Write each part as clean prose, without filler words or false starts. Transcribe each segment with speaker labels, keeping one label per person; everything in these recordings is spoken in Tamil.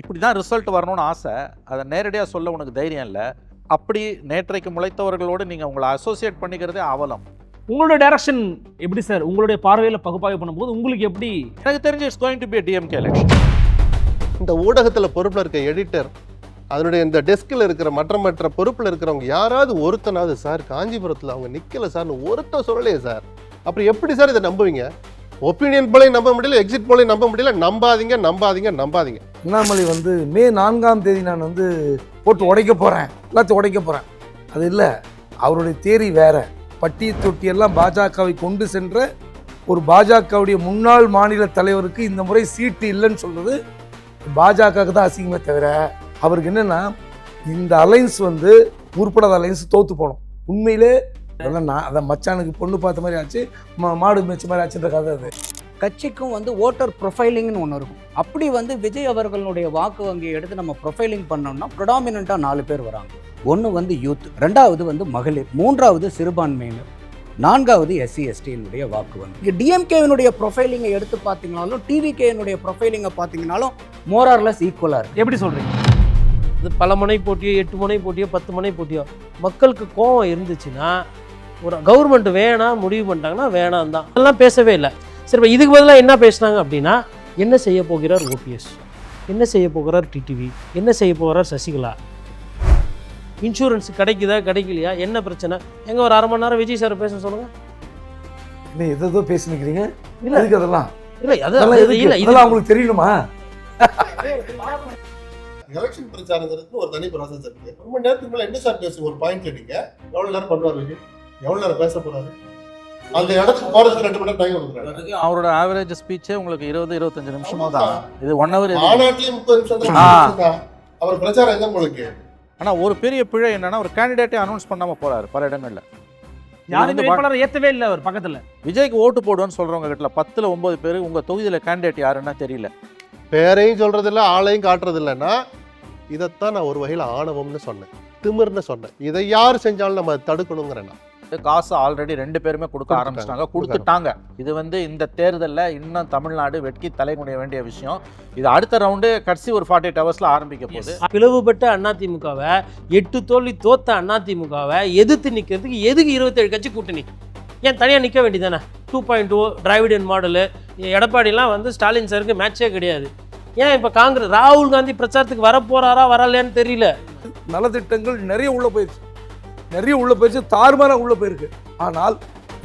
Speaker 1: இப்படி தான் ரிசல்ட் வரணும்னு ஆசை, அதை நேரடியாக சொல்ல உனக்கு தைரியம் இல்லை. அப்படி நேற்றைக்கு முளைத்தவர்களோடு நீங்கள் உங்களை அசோசியேட் பண்ணிக்கிறதே அவலம்.
Speaker 2: உங்களுடைய டைரக்ஷன் எப்படி சார்? உங்களுடைய பார்வையில் பகுப்பாய்வு பண்ணும்போது உங்களுக்கு எப்படி?
Speaker 1: எனக்கு தெரிஞ்சு it's going to be DMK election.
Speaker 3: இந்த ஊடகத்தில் பொறுப்பில் இருக்க எடிட்டர், அதனுடைய இந்த டெஸ்கில் இருக்கிற மற்ற பொறுப்பில் இருக்கிறவங்க யாராவது ஒருத்தனாவது சார் காஞ்சிபுரத்தில் அவங்க நிற்கல சார்னு ஒருத்தன் சொல்லலையே சார், அப்புறம் எப்படி சார் இதை நம்புவீங்க? ஒப்பீனியன் போலையும் நம்ப முடியல, எக்ஸிட் போலையும் நம்ப முடியல. நம்பாதீங்க நம்பாதீங்க நம்பாதீங்க.
Speaker 4: அண்ணாமலை மே 4ஆம் தேதி நான் போட்டு உடைக்க போகிறேன், எல்லாத்தையும் உடைக்க போகிறேன், அது இல்லை. அவருடைய தேரி வேற. பட்டி தொட்டியெல்லாம் பாஜகவை கொண்டு சென்ற ஒரு பாஜகவுடைய முன்னாள் மாநில தலைவருக்கு இந்த முறை சீட்டு இல்லைன்னு சொல்றது பாஜகவுக்கு தான் அசிங்கமே தவிர அவருக்கு என்னன்னா இந்த அலைன்ஸ் உருப்படாத அலைன்ஸ் தோத்து போனோம். உண்மையிலே அதெல்லாம் நான் அதை மச்சானுக்கு பொண்ணு பார்த்த மாதிரி ஆச்சு, மாடு மேய்ச்ச மாதிரி ஆச்சுன்ற கதை. அது
Speaker 5: கட்சிக்கும் ஓட்டர் ப்ரொஃபைலிங்னு ஒன்று இருக்கும். அப்படி விஜய் அவர்களுடைய வாக்கு வங்கியை எடுத்து நம்ம ப்ரொஃபைலிங் பண்ணோம்னா ப்ரொடாமினண்ட்டாக 4 பேர் வராங்க. ஒன்று யூத், 2வது மகளிர், 3வது சிறுபான்மையினர், 4வது SC ST வாக்கு வங்கி. இங்கே டிஎம்கேவினுடைய ப்ரொஃபைலிங்கை எடுத்து பார்த்தீங்கனாலும் டிவிகேனுடைய ப்ரொஃபைலிங்கை பார்த்தீங்கனாலும் மோரார்லெஸ் ஈக்குவலாக இருக்குது.
Speaker 2: எப்படி சொல்கிறீங்க?
Speaker 6: இது பல முனை போட்டியோ 8 முனை போட்டியோ 10 முனை போட்டியோ மக்களுக்கு கோபம் இருந்துச்சுன்னா ஒரு கவர்மெண்ட் வேணாம் முடிவு பண்ணிட்டாங்கன்னா வேணாம் தான், அதெல்லாம் பேசவே இல்லை. சரி, இப்போ இதுக்கு பதிலாக என்ன பேசினாங்க அப்படின்னா, என்ன செய்ய போகிறார் OPS, என்ன செய்ய போகிறார் டிடிவி, என்ன செய்ய போகிறார் சசிகலா, இன்சூரன்ஸ் கிடைக்குதா கிடைக்கலையா, என்ன பிரச்சனை, எங்கே ஒரு 1/2 மணி நேரம் விஜய் சார் பேச சொல்லுங்கள்.
Speaker 4: இல்லை எதோ பேசி நிற்கிறீங்க. இல்லை அதுக்கு அதெல்லாம்
Speaker 6: இல்லை, அதெல்லாம் இல்லை,
Speaker 4: இதெல்லாம் உங்களுக்கு தெரியணுமா?
Speaker 3: எலெக்ஷன் பிரச்சாரங்கிறது ஒரு தனி ப்ராசஸ் இருக்கு. ரொம்ப நேரத்துக்கு மேலே என்ன சார் பேசு, ஒரு பாயிண்ட் எடுங்க, எவ்வளோ நேரம் பண்ணுவார் விஜய், எவ்வளோ நேரம் பேச போறாரு, அந்த இடத்துக்கு போறதுக்கு 2 மணி நேரம் டைம் கொடுக்குறாரு.
Speaker 1: அவரோட ஆவரேஜ் ஸ்பீச்சே உங்களுக்கு 20-25 நிமிஷமா தான். இது 1 hour.
Speaker 3: ஆனாட்டிலே 30 நிமிஷம் தான் அவர் பிரச்சாரம் எங்க உங்களுக்கு.
Speaker 1: ஆனால் ஒரு பெரிய பிழை என்னன்னா, ஒரு கேண்டிடேட்டே அனௌன்ஸ் பண்ணாமல் போறாரு பல இடங்கள்ல.
Speaker 2: யாரும் வேட்பாளரை ஏற்றவே இல்லை. அவர் பக்கத்தில்
Speaker 1: விஜய்க்கு ஓட்டு போடுவோன்னு சொல்றவங்க கிட்ட 10ல் 9 பேர் உங்க தொகுதியில் கேண்டிடேட் யாருன்னா தெரியல.
Speaker 3: பேரையும் சொல்றதில்ல, ஆளையும் காட்டுறது இல்லைன்னா இதைத்தான் நான் ஒரு வகையில் ஆணவம்னு சொன்னேன், திமிர்னு சொன்னேன். இதை யார் செஞ்சாலும் நம்ம தடுக்கணுங்கிறேன்.
Speaker 1: காசு ஆல்ரெடி 2 பேருமே கொடுக்க ஆரம்பிச்சிட்டாங்க, கொடுத்துட்டாங்க. இது இந்த தேர்தலில் இன்னும் தமிழ்நாடு வெட்கி தலைமுடிய வேண்டிய விஷயம். இது அடுத்த ரவுண்டு கடைசி ஒரு 48 ஹவர்ஸ்ல ஆரம்பிக்க போகுது.
Speaker 6: பிளவுபட்ட அதிமுகவை 8 தோல்வி தோத்த அதிமுகவை எதிர்த்து நிற்கிறதுக்கு எதுக்கு 27 கட்சி கூட்டணி? ஏன் தனியாக நிற்க வேண்டியதானே? 2.0 டிராவிடியன் மாடலு, எடப்பாடிலாம் ஸ்டாலின் சாருக்கு மேட்சே கிடையாது. ஏன் இப்போ காங்கிரஸ் ராகுல் காந்தி பிரச்சாரத்துக்கு வரப்போறாரா வரலையான்னு தெரியல.
Speaker 4: நலத்திட்டங்கள் நிறைய உள்ள போயிடுச்சு, தாறுமாறாக உள்ள போயிருக்கு. ஆனால்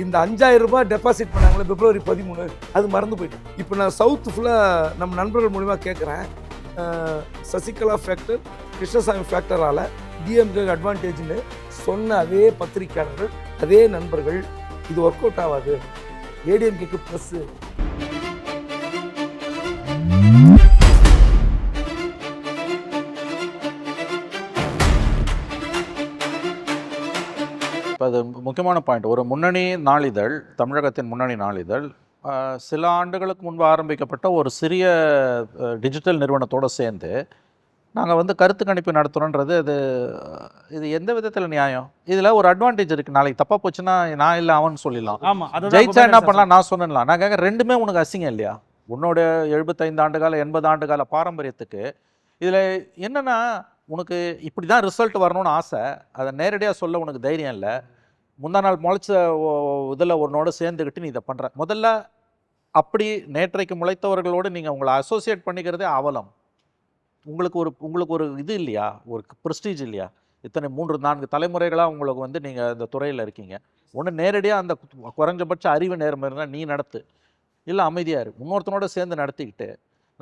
Speaker 4: இந்த 5000 ரூபாய் டெபாசிட் பண்ணாங்களே February 13, அது மறந்து போயிட்டு. இப்போ நான் சவுத் ஃபுல்லாக நம்ம நண்பர்கள் மூலிமா கேட்குறேன், சசிகலா ஃபேக்டர், கிருஷ்ணசாமி ஃபேக்டரால் டிஎம்கே அட்வான்டேஜ்னு சொன்ன அதே பத்திரிகையாளர்கள், அதே நண்பர்கள், இது ஒர்க் அவுட் ஆகாது, ஏடிஎம்கேக்கு ப்ளஸ்ஸு.
Speaker 1: இப்போ அது முக்கியமான பாயிண்ட். ஒரு முன்னணி நாளிதழ், தமிழகத்தின் முன்னணி நாளிதழ், சில ஆண்டுகளுக்கு முன்பு ஆரம்பிக்கப்பட்ட ஒரு சிறிய டிஜிட்டல் நிறுவனத்தோடு சேர்ந்து நாங்கள் கருத்து கணிப்பு நடத்துகிறோன்றது இது எந்த விதத்தில் நியாயம்? இதில் ஒரு அட்வான்டேஜ் இருக்குது. நாளைக்கு தப்பாக போச்சுன்னா நான் இல்லை அவன் சொல்லிடலாம்.
Speaker 2: ஆமாம்,
Speaker 1: ஜெயிச்சா என்ன பண்ணலாம் நான் சொன்னலாம். நான் கேட்க ரெண்டுமே உனக்கு அசிங்கம் இல்லையா? உன்னோட 75 ஆண்டுகால 80 ஆண்டுகால பாரம்பரியத்துக்கு இதில் என்னென்னா, உனக்கு இப்படி தான் ரிசல்ட் வரணும்னு ஆசை, அதை நேரடியாக சொல்ல உனக்கு தைரியம் இல்லை. முந்தா நாள் முளைச்ச இதில் ஒன்னோட சேர்ந்துக்கிட்டு நீ இதை பண்ணுற. முதல்ல அப்படி நேற்றைக்கு முளைத்தவர்களோடு நீங்கள் உங்களை அசோசியேட் பண்ணிக்கிறதே அவலம். உங்களுக்கு ஒரு இது இல்லையா, ஒரு ப்ரெஸ்டீஜ் இல்லையா? இத்தனை 3-4 தலைமுறைகளாக உங்களுக்கு நீங்கள் இந்த துறையில் இருக்கீங்க. ஒன்று நேரடியாக அந்த குறைஞ்சபட்ச அறிவு நேர்மை இருந்தால் நீ நடத்து, இல்லை அமைதியாக இரு. இன்னொருத்தனோட சேர்ந்து நடத்திக்கிட்டு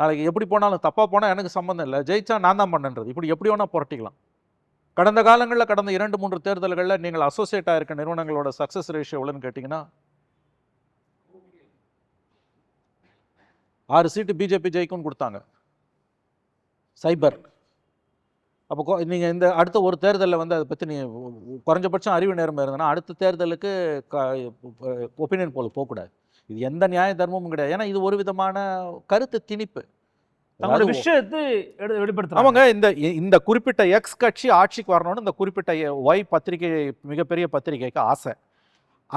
Speaker 1: நாளைக்கு எப்படி போனாலும் தப்பாக போனால் எனக்கு சம்மந்தம் இல்லை, ஜெயிச்சா நான் தான் பண்ணுன்றது, இப்படி எப்படி வேணால் புரட்டிக்கலாம். கடந்த காலங்களில் கடந்த 2-3 தேர்தல்களில் நீங்கள் அசோசியேட் ஆகிருக்க நிறுவனங்களோட சக்ஸஸ் ரேஷியோ எவ்வளோன்னு கேட்டிங்கன்னா 6 சீட்டு பிஜேபி ஜெயிக்கும்னு கொடுத்தாங்க. சைபர் அப்போ நீங்கள் இந்த அடுத்த ஒரு தேர்தலில் அதை பற்றி நீ குறைஞ்சபட்சம் அறிவு நேர்மை இருந்தனா அடுத்த தேர்தலுக்கு ஒப்பீனியன் போல் போகக்கூடாது. இது எந்த நியாய தர்மமும் கிடையாது. ஏன்னா இது ஒரு விதமான கருத்து திணிப்பு.
Speaker 2: விஷயத்தை வெளிப்படுத்த
Speaker 1: ஆமாங்க. இந்த குறிப்பிட்ட எக்ஸ் கட்சி ஆட்சிக்கு வரணும்னு இந்த குறிப்பிட்ட ஒய் பத்திரிகை, மிகப்பெரிய பத்திரிகைக்கு ஆசை.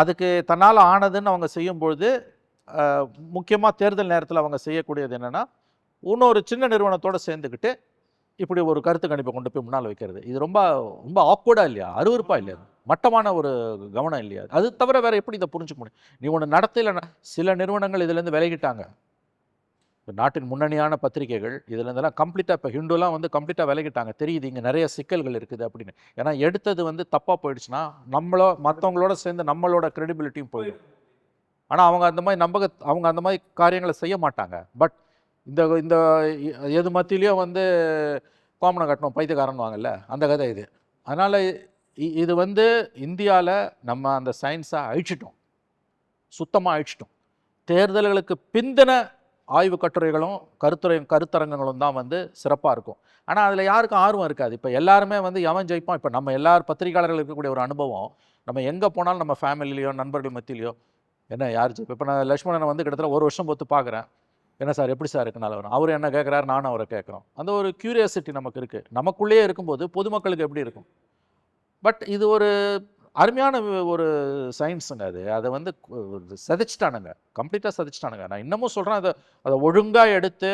Speaker 1: அதுக்கு தன்னால் ஆனதுன்னு அவங்க செய்யும்பொழுது முக்கியமாக தேர்தல் நேரத்தில் அவங்க செய்யக்கூடியது என்னென்னா, இன்னொரு சின்ன நிறுவனத்தோடு சேர்ந்துக்கிட்டு இப்படி ஒரு கருத்து கணிப்பை கொண்டு போய் முன்னால் வைக்கிறது, இது ரொம்ப ரொம்ப ஆக்வர்டாக இல்லையா, அருவருப்பா இல்லையா, மட்டமான ஒரு கவனம் இல்லையா? அது தவிர வேறு எப்படி இதை புரிஞ்சுக்க முடியும்? நீ ஒன்று நடத்தையில் சில நிறுவனங்கள் இதுலேருந்து விலகிட்டாங்க. நாட்டின் முன்னணியான பத்திரிகைகள் இதுலேருந்தெல்லாம் கம்ப்ளீட்டாக, இப்போ ஹிந்துலாம் வந்து கம்ப்ளீட்டாக விலகிட்டாங்க. தெரியுது இங்கே நிறைய சிக்கல்கள் இருக்குது அப்படின்னு. ஏன்னா எடுத்தது வந்து தப்பாக போயிடுச்சுன்னா மற்றவங்களோட சேர்ந்து நம்மளோட கிரெடிபிலிட்டியும் போயிடும். ஆனால் அவங்க அந்த மாதிரி காரியங்களை செய்ய மாட்டாங்க. பட் இந்த இந்த எது மத்தியிலையும் வந்து கோமனை கட்டணும் பைத்தியக்காரன் வாங்கல்ல, அந்த கதை இது. அதனால் இது வந்து இந்தியாவில் நம்ம அந்த சயின்ஸை அழிச்சிட்டோம், சுத்தமாக அழிச்சிட்டோம். தேர்தல்களுக்கு பிந்தின ஆய்வு கட்டுரைகளும் கருத்தரங்கங்களும் தான் வந்து சிறப்பாக இருக்கும். ஆனால் அதில் யாருக்கும் ஆர்வம் இருக்காது. இப்போ எல்லாருமே வந்து எவன் ஜெயிப்பான். இப்போ நம்ம எல்லார் பத்திரிகையாளர்கள் இருக்கக்கூடிய ஒரு அனுபவம், நம்ம எங்கே போனாலும் நம்ம ஃபேமிலிலையோ நண்பர்கள் மத்தியிலையோ என்ன யார் ஜெயிப்பா. இப்போ நான் லட்சுமணனை வந்து கிட்டத்தட்ட 1 வருஷம் பொறுத்து பார்க்குறேன். என்ன சார் எப்படி சார் இருக்குனால வரும், அவர் என்ன கேட்குறாரு, நானும் அவரை கேட்குறோம். அந்த ஒரு க்யூரியாசிட்டி நமக்கு இருக்குது. நமக்குள்ளேயே இருக்கும்போது பொதுமக்களுக்கு எப்படி இருக்கும்? பட் இது ஒரு அருமையான ஒரு சயின்ஸுங்க. அதை வந்து சதைச்சிட்டானுங்க, கம்ப்ளீட்டாக சதைச்சிட்டானுங்க. நான் இன்னமும் சொல்கிறேன், அதை ஒழுங்காக எடுத்து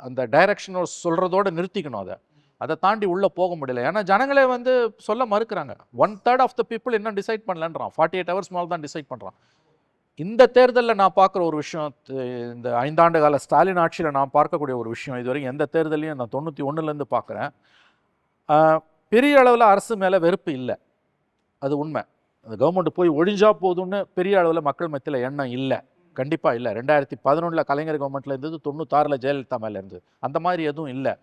Speaker 1: அந்த டைரக்ஷனை சொல்கிறதோடு நிறுத்திக்கணும். அதை தாண்டி உள்ளே போக முடியல. ஏன்னா ஜனங்களே வந்து சொல்ல மறுக்கிறாங்க. 1/3 ஆஃப் த பீப்புள் இன்னும் டிசைட் பண்ணலன்றான். 48 hours மேலே தான் டிசைட் பண்ணுறான். இந்த தேர்தலில் நான் பார்க்குற ஒரு விஷயம், இந்த 5 ஆண்டு கால ஸ்டாலின் ஆட்சியில் நான் பார்க்கக்கூடிய ஒரு விஷயம், இதுவரைக்கும் எந்த தேர்தலையும் நான் 91லேருந்து பார்க்குறேன். பெரிய அளவில் அரசு மேலே வெறுப்பு இல்லை, அது உண்மை. அந்த கவர்மெண்ட் போய் ஒழிஞ்சா போதும்னு பெரிய அளவில் மக்கள் மத்தியில் எண்ணம் இல்லை, கண்டிப்பாக இல்லை. 2011 கலைஞர் கவர்மெண்ட்டில் இருந்தது, 96 ஜெயலலிதா மேலே இருந்தது, அந்த மாதிரி எதுவும் இல்லை.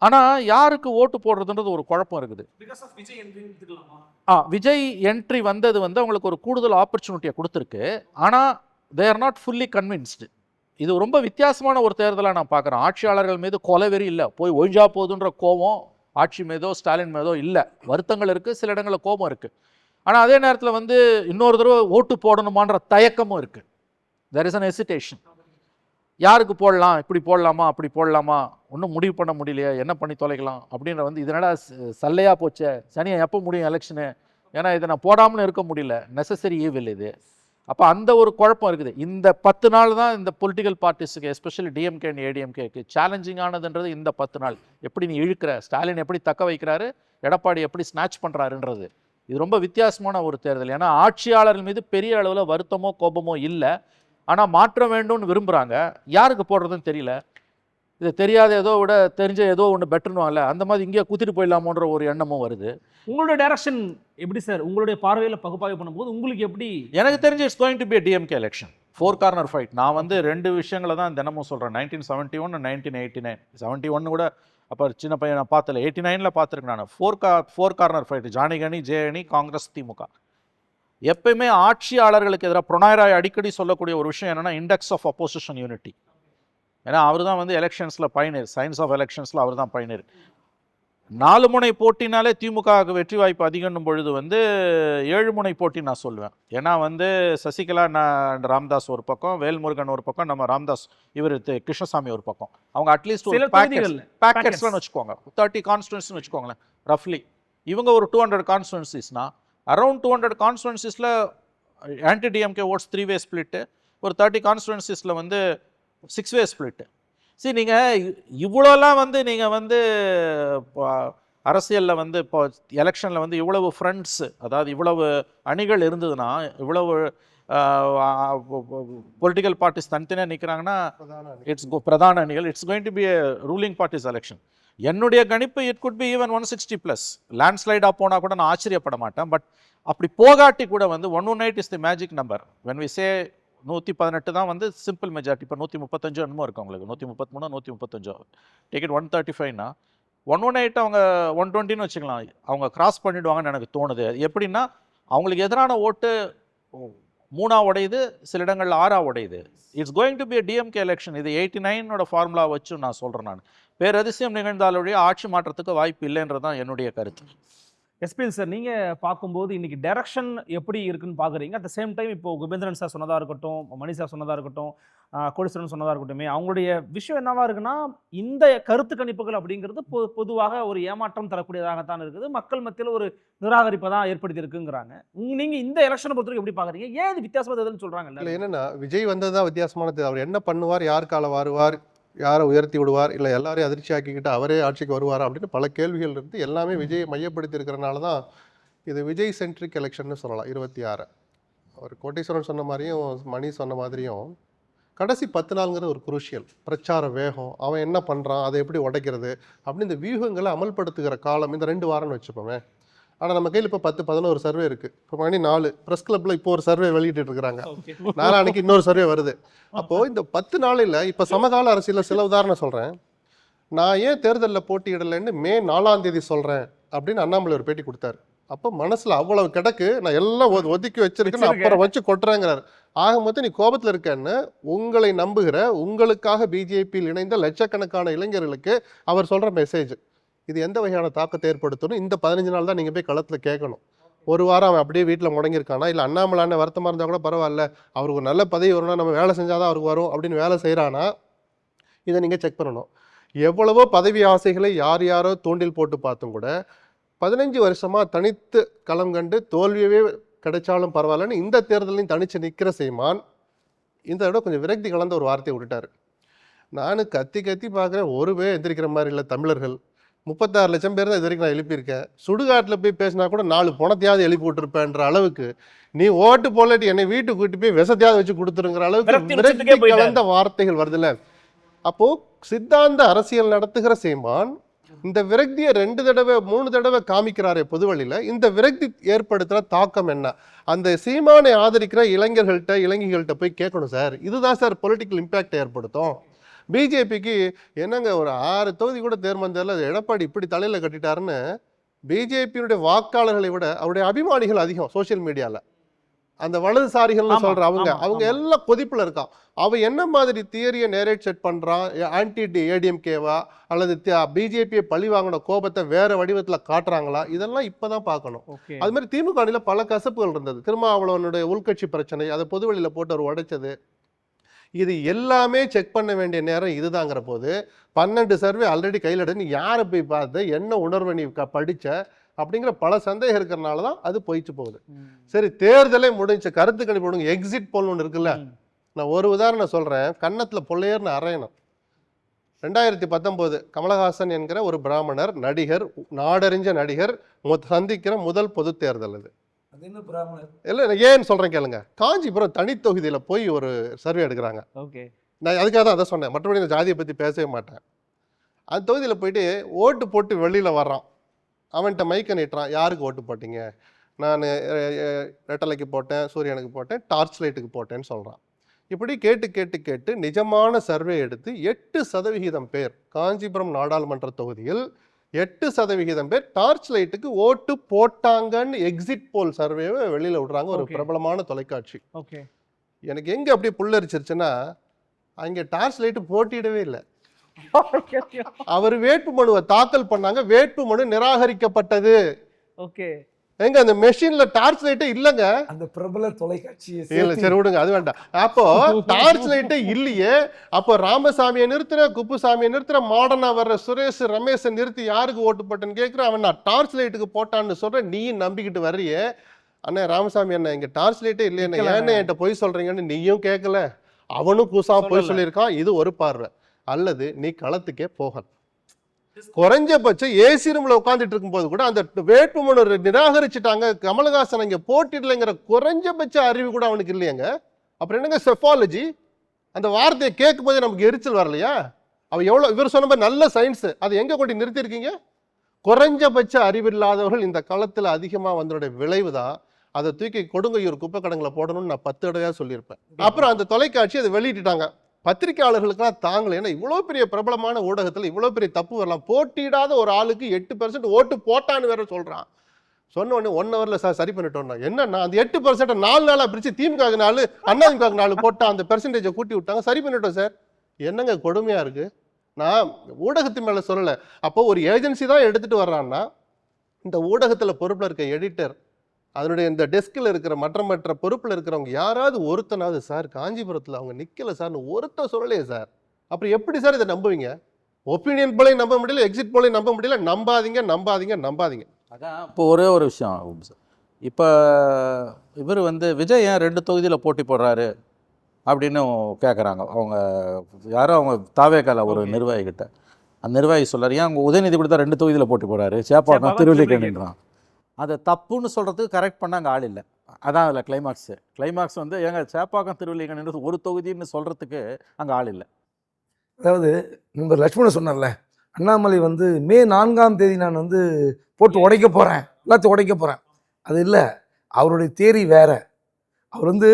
Speaker 1: ஆனால் யாருக்கு ஓட்டு போடுறதுன்றது ஒரு குழப்பம் இருக்குது. விஜய் என்ட்ரி வந்தது வந்து அவங்களுக்கு ஒரு கூடுதல் ஆப்பர்ச்சுனிட்டியை கொடுத்துருக்கு. ஆனால் they are not fully convinced. இது ரொம்ப வித்தியாசமான ஒரு தேர்தலாக நான் பார்க்குறேன். ஆட்சியாளர்கள் மீது கொலைவெறி இல்லை, போய் ஒழிஞ்சா போதுன்ற கோபம் ஆட்சி மீதோ ஸ்டாலின் மீதோ இல்லை. வருத்தங்கள் இருக்குது, சில இடங்களில் கோபம் இருக்குது. ஆனால் அதே நேரத்தில் வந்து இன்னொரு தடவை ஓட்டு போடணுமான்ற தயக்கமும் இருக்குது. There is an hesitation. யாருக்கு போடலாம், இப்படி போடலாமா அப்படி போடலாமா, ஒன்றும் முடிவு பண்ண முடியலையே, என்ன பண்ணி தொலைக்கலாம் அப்படின்ற வந்து இதனடா சல்லையாக போச்சே, சனியை எப்போ முடியும் எலெக்ஷனு, ஏன்னா இதை நான் போடாமலும் இருக்க முடியல, நெசசரி ஈவில் இது. அப்போ அந்த ஒரு குழப்பம் இருக்குது. இந்த 10 நாள் தான் இந்த பொலிட்டிக்கல் பார்ட்டிஸுக்கு, எஸ்பெஷலி டிஎம்கே அண்ட் ஏடிஎம்கேக்கு சேலஞ்சிங்கானதுன்றது. இந்த 10 நாள் எப்படி நீ இழுக்கிற, ஸ்டாலின் எப்படி தக்க வைக்கிறாரு, எடப்பாடி எப்படி ஸ்நாச் பண்ணுறாருன்றது. இது ரொம்ப வித்தியாசமான ஒரு தேர்தல். ஏன்னா ஆட்சியாளர்கள் மீது பெரிய அளவில் வருத்தமோ கோபமோ இல்லை, ஆனால் மாற்றம் வேண்டும்னு விரும்புகிறாங்க. யாருக்கு போடுறதுன்னு தெரியல. இது தெரியாத ஏதோ விட தெரிஞ்ச ஏதோ ஒன்று பெட்டர்னுவாங்கல்ல, அந்த மாதிரி இங்கேயே குத்திட்டு போயிடலாமோன்ற ஒரு எண்ணமும் வருது.
Speaker 2: உங்களுடைய டைரக்ஷன் எப்படி சார், உங்களுடைய பார்வையில் பகுப்பாய்வு பண்ணும்போது உங்களுக்கு எப்படி?
Speaker 1: எனக்கு தெரிஞ்சு it's going to be DMK election, 4 corner fight. நான் வந்து 2 விஷயங்களை தான் தினமும் சொல்கிறேன். 1971 1989. 71 கூட அப்போ சின்ன பையன் நான் பார்த்தல, 89 பார்த்துருக்கேன் நான். 4 கார்னர் ஃபைட், ஜானிகணி ஜேஎனி காங்கிரஸ் திமுக. எப்பயுமே ஆட்சியாளர்களுக்கு எதிராக பிரணாய் அடிக்கடி சொல்லக்கூடிய ஒரு விஷயம் என்னென்னா இண்டெக்ஸ் ஆஃப் அப்போசிஷன் யூனிட்டி. ஏன்னா அவர் தான் வந்து எலெக்ஷன்ஸில் பயனர், சயின்ஸ் ஆஃப் எலெக்ஷன்ஸில் அவர் தான் பயனர். 4 முனை போட்டினாலே திமுகவுக்கு வெற்றி வாய்ப்பு அதிகம்னும் பொழுது வந்து 7 முனை போட்டி நான் சொல்லுவேன். ஏன்னா வந்து சசிகலா ராமதாஸ் ஒரு பக்கம், வேல்முருகன் ஒரு பக்கம், நம்ம ராமதாஸ் இவர் கிருஷ்ணசாமி ஒரு பக்கம். அவங்க அட்லீஸ்ட் ஒரு பேக்கெட்ஸ்லாம் வச்சுக்கோங்க, 30 கான்ஸ்டுவன்சின்னு வச்சுக்கோங்களேன் ரஃப்லி. இவங்க ஒரு 200 கான்ஸ்டுவன்சிஸ்னால் அரௌண்ட் 200 கான்ஸ்டுவன்சிஸில் anti DMK votes 3-way split, ஒரு 30 கான்ஸ்டுவன்சிஸில் வந்து 6-way ஸ்பிளிட்டு. சரி, நீங்கள் இவ்வளோலாம் வந்து நீங்கள் வந்து அரசியலில் வந்து இப்போ எலெக்ஷனில் வந்து இவ்வளவு ஃப்ரெண்ட்ஸு, அதாவது இவ்வளவு அணிகள் இருந்ததுன்னா, இவ்வளவு பொலிட்டிக்கல் பார்ட்டிஸ் தனித்தனியாக நிற்கிறாங்கன்னா, பிரதான அணிகள், it's going to B a ruling parties election. என்னுடைய கணிப்பு இட் குட் பி ஈவன் 160+. லேண்ட்ஸ்லைடாக போனால் கூட நான் ஆச்சரியப்பட மாட்டேன். பட் அப்படி போகாட்டி கூட வந்து 118 is the magic number. When we say 118 தான் வந்து சிம்பிள் மெஜாரிட்டி. இப்போ 135 என்னமோ இருக்குது அவங்களுக்கு, 133 135. டேக் இட் 135னா 118 அவங்க 120ன்னு வச்சுக்கலாம், அவங்க கிராஸ் பண்ணிவிடுவாங்கன்னு எனக்கு தோணுது. எப்படின்னா அவங்களுக்கு எதிரான ஓட்டு 3ஆ உடையுது, சில இடங்களில் 6ஆ உடையுது. It's going to be a DMK election. இது 89ஓட ஃபார்முலா வச்சு நான் சொல்கிறேன். நான் பேரதிசயம் நிகழ்ந்தாலுடைய ஆட்சி மாற்றத்துக்கு வாய்ப்பு இல்லைன்றது தான் என்னுடைய கருத்து.
Speaker 2: எஸ்பிஎல் சார், நீங்கள் பார்க்கும்போது இன்றைக்கி டைரக்ஷன் எப்படி இருக்குன்னு பார்க்குறீங்க. அட் த சேம் டைம் இப்போ குபேந்திரன் சார் சொன்னதாக இருக்கட்டும், மணி சார் சொன்னதாக இருக்கட்டும், கோடீஸ்வரன் சொன்னதாக இருக்கட்டும், அவங்களுடைய விஷயம் என்னவா இருக்குன்னா, இந்த கருத்து கணிப்புகள் அப்படிங்கிறது பொதுவாக ஒரு ஏமாற்றம் தரக்கூடியதாகத்தான் இருக்குது, மக்கள் மத்தியில் ஒரு நிராகரிப்பை தான் ஏற்படுத்தி இருக்குங்கிறாங்க. நீங்கள் இந்த எலெக்ஷனை பொறுத்தவரைக்கும் எப்படி பார்க்குறீங்க? ஏன் இது வித்தியாசமானதுன்னு சொல்கிறாங்க?
Speaker 3: இல்லை, என்னென்னா விஜய் வந்தது தான் வித்தியாசமானது. அவர் என்ன பண்ணுவார், யாருக்கால வருவார், யாரை உயர்த்தி விடுவார், இல்லை எல்லாரையும் அதிர்ச்சி ஆக்கிக்கிட்டு அவரே ஆட்சிக்கு வருவாரா அப்படின்னு பல கேள்விகள் இருந்து எல்லாமே விஜயை மையப்படுத்தி இருக்கிறனால தான் இது விஜய் சென்ட்ரிக் எலெக்ஷன்னு சொல்லலாம். 26 அவர் கோட்டீஸ்வரன் சொன்ன மாதிரியும் மணி சொன்ன மாதிரியும் கடைசி 10 நாளுங்கிறது ஒரு குரூஷியல். பிரச்சார வேகம், அவன் என்ன பண்ணுறான், அதை எப்படி உடைக்கிறது அப்படின்னு இந்த வியூகங்களை அமல்படுத்துகிற காலம் இந்த 2 வாரம்னு வச்சுப்போமே. ஆனால் நம்ம கையில் இப்போ 10-11 சர்வே இருக்குது. இப்போ மணி 4 ப்ரெஸ் கிளப்பில் இப்போ ஒரு சர்வே வெளியிட்டு இருக்கிறாங்க. நாளான்னைக்கு இன்னொரு சர்வே வருது. அப்போது இந்த 10 நாளில் இப்போ சமகால அரசியலில் சில உதாரணம் சொல்கிறேன். நான் ஏன் தேர்தலில் போட்டியிடலைன்னு மே 4ஆம் தேதி சொல்கிறேன் அப்படின்னு அண்ணாமலை ஒரு பேட்டி கொடுத்தாரு. அப்போ மனசில் அவ்வளவு கிடக்கு, நான் எல்லாம் ஒதுக்கி வச்சிருக்கேன்னு அப்புறம் வச்சு கொட்டுறேங்கிறார். ஆக மொத்தம் நீ கோபத்தில் இருக்கேன்னு உங்களை நம்புகிற, உங்களுக்காக பிஜேபியில் இணைந்த லட்சக்கணக்கான இளைஞர்களுக்கு அவர் சொல்கிற மெசேஜ் இது எந்த வகையான தாக்கத்தை ஏற்படுத்தணும்? இந்த 15 நாள் தான் நீங்கள் போய் களத்தில் கேட்கணும். ஒரு வாரம் அவன் அப்படியே வீட்டில் முடங்கியிருக்கானா, இல்லை அண்ணாமலான வருத்தமாக இருந்தால் கூட பரவாயில்ல, அவருக்கு ஒரு நல்ல பதவி வரணும், நம்ம வேலை செஞ்சால் தான் அவருக்கு வரும் அப்படின்னு வேலை செய்கிறானா, இதை நீங்கள் செக் பண்ணணும். எவ்வளவோ பதவி ஆசைகளை யாரோ தூண்டில் போட்டு பார்த்தும் கூட 15 வருஷமாக தனித்து களம் கண்டு தோல்வியவே கிடைச்சாலும் பரவாயில்லன்னு இந்த தேர்தலையும் தனித்து நிற்கிற சீமான் இந்த விட கொஞ்சம் விரக்தி கலந்த ஒரு வார்த்தையை விட்டுட்டார். நான் கத்தி பார்க்குறேன், ஒரு பேர் எந்திரிக்கிற மாதிரி இல்லை. தமிழர்கள் 36 லட்சம் பேர் தான் இது வரைக்கும் நான் எழுப்பியிருக்கேன். சுடுகாட்டில் போய் பேசினா கூட 4 பணத்தையாவது எழுப்பி விட்டுருப்பேன்ற அளவுக்கு, நீ ஓட்டு போலட்டு என்னை வீட்டுக்கு கூட்டி போய் விஷத்தையாவது வச்சு கொடுத்துருங்கிற அளவுக்கு விரக்தி கலந்த வார்த்தைகள் வருதுல்ல. அப்போது சித்தாந்த அரசியல் நடத்துகிற சீமான் இந்த விரக்தியை 2 தடவை 3 தடவை காமிக்கிறாரே பொதுவழியில். இந்த விரக்தி ஏற்படுத்துகிற தாக்கம் என்ன? அந்த சீமானை ஆதரிக்கிற இளைஞர்கள்ட்ட போய் கேட்கணும் சார். இதுதான் சார் பொலிட்டிக்கல் இம்பேக்டை ஏற்படுத்தும். பிஜேபிக்கு என்னங்க ஒரு 6 தொகுதி கூட தேர்ந்ததில் எடப்பாடி இப்படி தலையில் கட்டிட்டாருன்னு பிஜேபியினுடைய வாக்காளர்களை விட அவருடைய அபிமானிகள் அதிகம் சோசியல் மீடியாவில். அந்த வலதுசாரிகள்னு சொல்கிற அவங்க எல்லாம் கொதிப்பில் இருக்கான். அவன் என்ன மாதிரி தியரியை நேரேட் செட் பண்ணுறான், ஆன்டி ஏடிஎம்கேவா அல்லது பிஜேபியை பழி வாங்கின கோபத்தை வேறு வடிவத்தில் காட்டுறாங்களா, இதெல்லாம் இப்போ தான் பார்க்கணும். அது மாதிரி திமுக அணியில் பல கசப்புகள் இருந்தது. திருமாவளவனுடைய உள்கட்சி பிரச்சனை, அதை பொதுவெளியில் போட்டு அவர் உடைச்சது, இது எல்லாமே செக் பண்ண வேண்டிய நேரம் இதுதாங்கிற போது 12 சர்வே ஆல்ரெடி கையில் எடுத்து யாரை போய் பார்த்து என்ன உணர்வை நீ படித்த அப்படிங்கிற பல சந்தேகம் இருக்கிறனால தான் அது போயிட்டு போகுது. சரி, தேர்தலே முடிஞ்ச கருத்து கணிப்பு விடுங்க, எக்ஸிட் போல் ஒன்று இருக்குல்ல. நான் ஒரு உதாரணம் சொல்கிறேன், கன்னத்தில் பொள்ளையர்னு அறையணும். 2019 கமலஹாசன் என்கிற ஒரு பிராமணர் நடிகர், நாடறிஞ்ச நடிகர் சந்திக்கிற முதல் பொது தேர்தல் இது. இல்லை, ஏன்னு சொல்கிறேன் கேளுங்க. காஞ்சிபுரம் தனித்தொகுதியில் போய் ஒரு சர்வே எடுக்கிறாங்க. நான் அதுக்காக தான் அதை சொன்னேன், மற்றபடி நான் ஜாதியை பற்றி பேசவே மாட்டேன். அந்த தொகுதியில் போயிட்டு ஓட்டு போட்டு வெளியில் வர்றான். அவன்கிட்ட மைக்கை நீட்டுறான், யாருக்கு ஓட்டு போட்டீங்க? நான் ரெட்டலைக்கு போட்டேன், சூரியனுக்கு போட்டேன், டார்ச் லைட்டுக்கு போட்டேன்னு சொல்கிறான். இப்படி கேட்டு நிஜமான சர்வே எடுத்து 8% பேர் காஞ்சிபுரம் நாடாளுமன்ற தொகுதியில் 8% பேர் டார்ச் லைட்டுக்கு ஓட்டு போட்டாங்கன்னு எக்ஸிட் போல் சர்வேவை வெளியில் விடுறாங்க ஒரு பிரபலமான தொலைக்காட்சி. எனக்கு எங்கே அப்படியே புல்லரிச்சிருச்சுன்னா, அங்கே டார்ச் லைட்டு போட்டியிடவே இல்லை. அவர் வேட்புமனுவை தாக்கல் பண்ணாங்க, வேட்புமனு நிராகரிக்கப்பட்டது. எங்க அந்த மெஷின்ல டார்ச் லைட்டே இல்லங்க. அந்த பிரபல தொலைக்காட்சி இல்ல, சரி விடுங்க, அது வேண்டாம். அப்போ டார்ச் லைட்டே இல்லையே. அப்போ ராமசாமியை நிறுத்துற, குப்புசாமியை நிறுத்துற, மாடர்னா வர்ற சுரேஷ் ரமேஷை நிறுத்தி யாருக்கு ஓட்டு போட்டேன்னு கேட்குற, அவன் நான் டார்ச் லைட்டுக்கு போட்டான்னு சொல்றேன், நீயும் நம்பிக்கிட்டு வர்றியே. அண்ணா ராமசாமி அண்ணா, இங்க டார்ச் லைட்டே இல்லையே, ஏன்னு என்கிட்ட போய் சொல்றீங்கன்னு நீயும் கேட்கல, அவனும் கூசா போய் சொல்லியிருக்கான். இது ஒரு பார்வை. அல்லது நீ களத்துக்கே போகல. குறைஞ்சபட்சம் ஏசி ரூம்ல உட்காந்துட்டு இருக்கும்போது கூட அந்த வேட்புமனு நிராகரிச்சுட்டாங்க, கமலஹாசன் இங்க போட்டிடலைங்கிற குறைஞ்சபட்ச அறிவு கூட அவனுக்கு இல்லையாங்க. அப்புறம் என்னங்க செஃபாலஜி? அந்த வார்த்தையை கேட்கும் போதே நமக்கு எரிச்சல் வரலையா? அவன் எவ்வளோ, இவர் சொன்ன மாதிரி நல்ல சயின்ஸ், அதை எங்க கொண்டு நிறுத்திருக்கீங்க? குறைஞ்சபட்ச அறிவில்லாதவர்கள் இந்த களத்தில் அதிகமாக வந்தோடைய விளைவு தான். அதை தூக்கி கொடுங்கையூர் குப்பை கடங்களை போடணும்னு நான் 10 தடவையா சொல்லியிருப்பேன். அப்புறம் அந்த தொலைக்காட்சி அதை வெளியிட்டுட்டாங்க. பத்திரிகையாளர்களுக்கெல்லாம் தாங்களே, ஏன்னா இவ்வளோ பெரிய பிரபலமான ஊடகத்தில் இவ்வளோ பெரிய தப்பு வரலாம். போட்டியிடாத ஒரு ஆளுக்கு 8% ஓட்டு போட்டான்னு வேற சொல்கிறான். சொன்ன உடனே 1 ஹவரில் சார் சரி பண்ணிட்டோம்னா என்னன்னா, அந்த 8% 4 நாளாக பிரித்து திமுக 4 அதிமுக 4 போட்டால் அந்த பெர்சன்டேஜை கூட்டி விட்டாங்க, சரி பண்ணிட்டோம் சார். என்னங்க கொடுமையாக இருக்குது. நான் ஊடகத்தின் மேலே சொல்லலை. அப்போ ஒரு ஏஜென்சி தான் எடுத்துகிட்டு வர்றான்னா, இந்த ஊடகத்தில் பொறுப்பில் இருக்க எடிட்டர், அதனுடைய இந்த டெஸ்கில் இருக்கிற மற்ற பொறுப்பில் இருக்கிறவங்க யாராவது ஒருத்தனாவது சார் காஞ்சிபுரத்தில் அவங்க நிற்கலை சார்னு ஒருத்தர் சொல்லலையே சார். அப்புறம் எப்படி சார் இதை நம்புவீங்க? ஒப்பீனியன் போலையும் நம்ப முடியல, எக்ஸிட் போலையும் நம்ப முடியல. நம்பாதீங்க.
Speaker 1: அதான் இப்போ ஒரே ஒரு விஷயம். இப்போ இவர் விஜய் ஏன் 2 தொகுதியில் போட்டி போடுறாரு அப்படின்னு கேட்குறாங்க. அவங்க யாரோ அவங்க தாவேக்கால ஒரு நிர்வாகிகிட்ட. அந்த நிர்வாகி சொல்கிறார், ஏன் அவங்க உதயநிதி கூட தான் 2 தொகுதியில் போட்டி போகிறாரு, சேப்பாக்கம் திருவல்லிக்கேணின்றான். அதை தப்புன்னு சொல்கிறதுக்கு கரெக்ட் பண்ண அங்கே ஆள் இல்லை. அதான் அதில் கிளைமாக்ஸ் வந்து ஏங்க சேப்பாக்கம் திருவல்லிக்கேணின்றது ஒரு தொகுதின்னு சொல்கிறதுக்கு அங்கே ஆள் இல்லை.
Speaker 4: அதாவது நண்பர் லட்சுமணன் சொன்னார்ல, அண்ணாமலை வந்து மே 4ஆம் தேதி நான் வந்து போட்டு உடைக்க போகிறேன், எல்லாத்தையும் உடைக்க போகிறேன். அது இல்லை, அவருடைய தேரி வேற. அவர் வந்து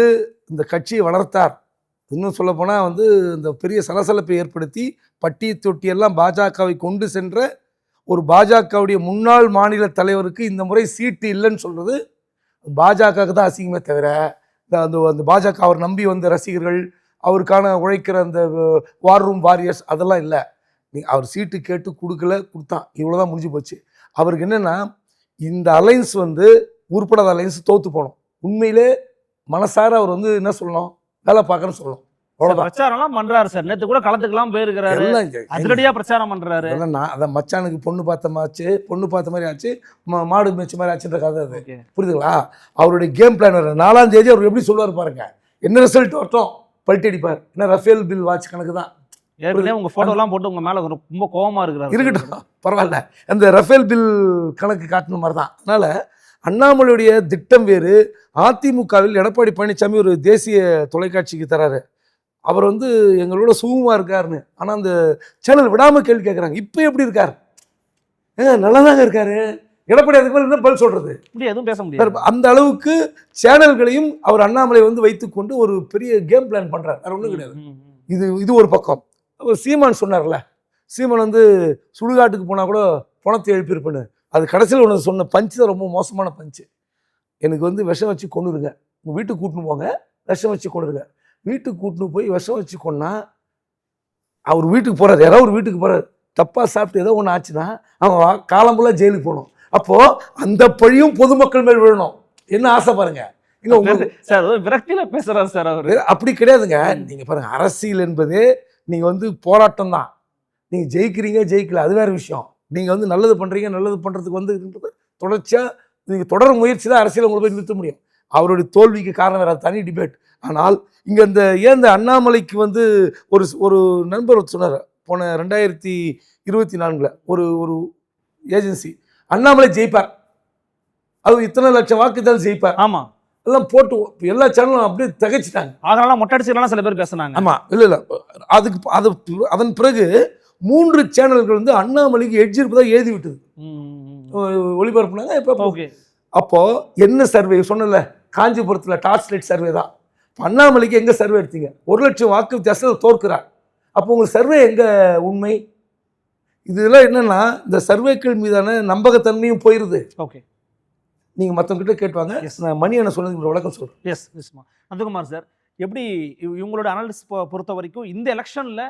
Speaker 4: இந்த கட்சியை வளர்த்தார். இன்னும் சொல்லப்போனால் வந்து இந்த பெரிய சலசலப்பை ஏற்படுத்தி பட்டி தொட்டியெல்லாம் பாஜகவை கொண்டு சென்ற ஒரு பாஜகவுடைய முன்னாள் மாநில தலைவருக்கு இந்த முறை சீட்டு இல்லைன்னு சொல்கிறது பாஜகவுக்கு தான் அசிங்கமே தவிர அந்த பாஜக அவர் நம்பி வந்த ரசிகர்கள், அவருக்கான உழைக்கிற அந்த வார் ரூம் வாரியர்ஸ் அதெல்லாம் இல்லை. அவர் சீட்டு கேட்டு கொடுத்தான், இவ்வளோதான் முடிஞ்சு போச்சு. அவருக்கு என்னென்னா, இந்த அலைன்ஸ் வந்து உருப்படாத அலைன்ஸ் தோற்று போனோம். உண்மையிலே மனசார அவர் வந்து என்ன சொல்லணும், வேலை பார்க்கணும்னு சொல்லணும். அவ்வளோதான்.
Speaker 2: பிரச்சாரம்லாம் பண்றாரு சார். நேற்று கூட களத்துக்குலாம் போயிருக்கிறாரு, அதிரடியா பிரச்சாரம் பண்றாரு.
Speaker 4: நான் அதான் மச்சானுக்கு பொண்ணு பார்த்த மாதிரி ஆச்சு, மாடு மேய்ச்ச மாதிரி ஆச்சுன்ற கதை அது. புரியுதுங்களா? அவருடைய கேம் பிளான் வர 4ஆம் தேதி அவர் எப்படி சொல்லுவார் பாருங்க. என்ன ரிசல்ட் வரட்டும் பல்ட்டி அடிப்பார். என்ன ரஃபேல் பில் வாட்ச் கணக்கு தான்.
Speaker 2: ஏற்கனவே உங்க போட்டோலாம் போட்டு உங்க மேல ரொம்ப கோவமா இருக்கிறாரு.
Speaker 4: இருக்கட்டும், பரவாயில்ல. அந்த ரஃபேல் பில் கணக்கு காட்டின மாதிரி தான். அதனால அண்ணாமலையுடைய திட்டம் வேறு. அதிமுகவில் எடப்பாடி பழனிசாமி ஒரு தேசிய தொலைக்காட்சிக்கு தராரு, அவர் வந்து எங்களோட சுகமாக இருக்காருன்னு. ஆனால் அந்த சேனல் விடாமல் கேள்வி கேட்குறாங்க, இப்போ எப்படி இருக்கார்? நல்லா தாங்க இருக்காரு. எடப்பாடி அதுக்கு மேலே என்ன பதில் சொல்கிறது?
Speaker 2: எதுவும் பேச முடியாது.
Speaker 4: அந்த அளவுக்கு சேனல்களையும் அவர் அண்ணாமலை வந்து வைத்துக்கொண்டு ஒரு பெரிய கேம் பிளான் பண்ணுறார். வேறு ஒன்றும் கிடையாது. இது ஒரு பக்கம். அவர் சீமான் சொன்னார்ல, சீமான் வந்து சுடுகாட்டுக்கு போனால் கூட பணத்தை எழுப்பியிருப்பேன்னு. அது கடைசியில் ஒன்று சொன்ன பஞ்சு தான் ரொம்ப மோசமான பஞ்சு. எனக்கு வந்து விஷம் வச்சு கொண்டுருங்க, உங்கள் வீட்டுக்கு கூட்டின்னு போங்க, விஷம் வச்சு கொண்டுருங்க. வீட்டுக்கு கூட்டின்னு போய் விஷம் வச்சு கொண்டா அவர் வீட்டுக்கு போகிறார், யாராவது ஒரு வீட்டுக்கு போகிறார், தப்பாக சாப்பிட்டு ஏதோ ஒன்று ஆச்சுன்னா அவன் காலம்புள்ள ஜெயிலுக்கு போகணும். அப்போது அந்த பழியும் பொதுமக்கள் மேல் விழணும். என்ன ஆசை பாருங்க. இங்கே உங்களுக்கு
Speaker 2: சார் விரக்தியில் பேசுகிறார் சார் அவர்.
Speaker 4: அப்படி கிடையாதுங்க. நீங்கள் பாருங்கள், அரசியல் என்பது நீங்கள் வந்து போராட்டம் தான். நீங்கள் ஜெயிக்கல அது வேறு விஷயம். நீங்கள் வந்து நல்லது பண்ணுறீங்க, நல்லது பண்ணுறதுக்கு வந்து தொடர்ச்சியாக நீங்கள் தொடர் முயற்சி தான் அரசியல் உங்களை போய் நிறுத்த முடியும். அவருடைய தோல்விக்கு காரணம் வேறு, தனி டிபேட். ஆனால் இங்கே இந்த அண்ணாமலைக்கு வந்து ஒரு நண்பர் சொன்னார், போன 2024 ஒரு ஏஜென்சி, அண்ணாமலை ஜெயிப்பார், அது இத்தனை லட்சம் வாக்குகள் ஜெயிப்பார்.
Speaker 2: ஆமாம்,
Speaker 4: எல்லாம் போட்டு எல்லா சேனலும் அப்படியே திகைச்சிட்டாங்க.
Speaker 2: அதனால மொட்டை அடிச்சுக்கலாம் சில பேர் பேசுனாங்க.
Speaker 4: ஆமாம், இல்லை அதன் பிறகு 3 சேனல்கள் வந்து அண்ணாமலைக்கு எட்ஜ் இருப்பதாக எழுதி விட்டது, ஒளிபரப்புனாங்க. இப்போ அப்போது என்ன சர்வே சொன்னல, காஞ்சிபுரத்தில் டார்ச் லைட் சர்வே தான். அண்ணாமலைக்கு எங்கே சர்வே எடுத்தீங்க? 1 லட்சம் வாக்கு வித்தியாசத்தில் தோற்கிறார். அப்போ உங்களுக்கு சர்வே எங்கே உண்மை? இதெல்லாம் என்னென்னா, இந்த சர்வேக்கள் மீதான நம்பகத்தன்மையும் போயிடுது.
Speaker 2: ஓகே,
Speaker 4: நீங்கள் மற்றவங்கிட்ட கேட்டுவாங்க. நான் மணி என்ன சொல்லுங்க விளக்கம் சொல்கிறேன்.
Speaker 2: எஸ்மா நந்தகுமார் சார், எப்படி இவங்களோட அனாலிசிஸ் பொறுத்த வரைக்கும் இந்த எலெக்ஷனில்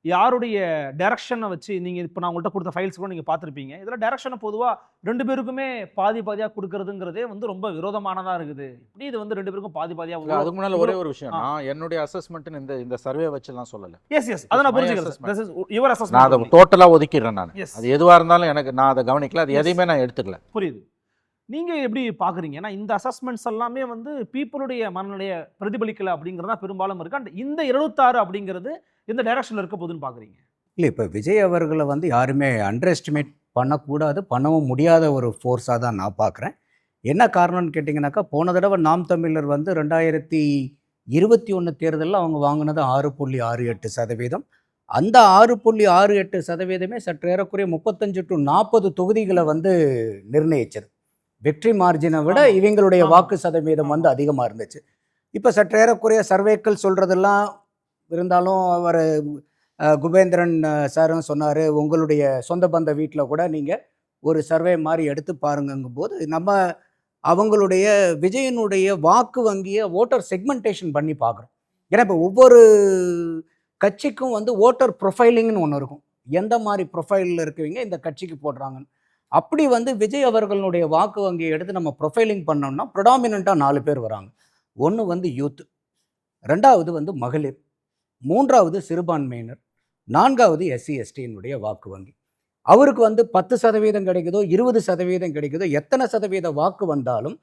Speaker 2: யாருடைய டைரக்ஷனை வச்சு நீங்கள் இப்போ நான் உங்கள்கிட்ட கொடுத்த ஃபைல்ஸ் கூட நீங்கள் பார்த்துருப்பீங்க. இதில் டைரக்ஷனை பொதுவாக 2 பேருக்குமே பாதியாக கொடுக்கறதுங்கிறதே வந்து ரொம்ப விரோதமானதாக இருக்குது. இப்படி இது வந்து 2 பேருக்கும் பாதியாக.
Speaker 1: அதுக்கு முன்னால் ஒரே ஒரு விஷயம், நான் என்னுடைய அசஸ்மெண்ட்டுன்னு இந்த சர்வே வச்சுலாம் சொல்லலை.
Speaker 2: எஸ் அதை நான் புரிஞ்சுக்கிறேன்.
Speaker 1: நான் அதை டோட்டலாக ஒதுக்கிடுறேன். நான் அது எதுவாக இருந்தாலும் எனக்கு நான் அதை கவனிக்கல, அது எதையுமே நான் எடுத்துக்கல.
Speaker 2: புரியுது. நீங்கள் எப்படி பார்க்குறீங்க? ஏன்னா இந்த அசஸ்மெண்ட்ஸ் எல்லாமே வந்து பீப்புளுடைய மனநிலையை பிரதிபலிக்கலை அப்படிங்கிறதா பெரும்பாலும் இருக்குது. அண்ட் இந்த 26 அப்படிங்கிறது எந்த டைரக்ஷனில் இருக்க போகுதுன்னு பார்க்குறீங்க?
Speaker 5: இல்லை, இப்போ விஜய் அவர்களை வந்து யாருமே அண்டர் எஸ்டிமேட் பண்ணக்கூடாது, பண்ணவும் முடியாத ஒரு ஃபோர்ஸாக தான் நான் பார்க்குறேன். என்ன காரணம்னு கேட்டிங்கனாக்கா, போன தடவை நாம் தமிழர் வந்து 2021 தேர்தலில் அவங்க வாங்கினது 6.68%. அந்த 6.68% சற்றேறக்குறைய 35 to 40 தொகுதிகளை வந்து நிர்ணயிச்சது. வெற்றி மார்ஜினை விட இவங்களுடைய வாக்கு சதவீதம் வந்து அதிகமாக இருந்துச்சு. இப்போ சற்றேறக்குறைய சர்வேக்கள் சொல்கிறதெல்லாம் இருந்தாலும், அவர் குபேந்திரன் சாரும் சொன்னார், உங்களுடைய சொந்த பந்த வீட்டில் கூட நீங்கள் ஒரு சர்வே மாதிரி எடுத்து பாருங்கும் போது நம்ம அவங்களுடைய விஜயனுடைய வாக்கு வங்கியை ஓட்டர் செக்மெண்டேஷன் பண்ணி பார்க்குறோம். ஏன்னா இப்போ ஒவ்வொரு கட்சிக்கும் வந்து ஓட்டர் ப்ரொஃபைலிங்னு ஒன்று இருக்கும். எந்த மாதிரி ப்ரொஃபைலில் இருக்குவீங்க இந்த கட்சிக்கு போடுறாங்கன்னு. அப்படி வந்து விஜய் அவர்களுடைய வாக்கு வங்கியை எடுத்து நம்ம ப்ரொஃபைலிங் பண்ணோம்னா ப்ரொடாமினண்ட்டாக 4 பேர் வராங்க. ஒன்று வந்து யூத், 2வது வந்து மகளிர், 3வது சிறுபான்மையினர், 4வது SC/STயினுடைய வாக்கு வங்கி. அவருக்கு வந்து 10% கிடைக்குதோ 20% கிடைக்குதோ எத்தனை சதவீத வாக்கு வந்தாலும்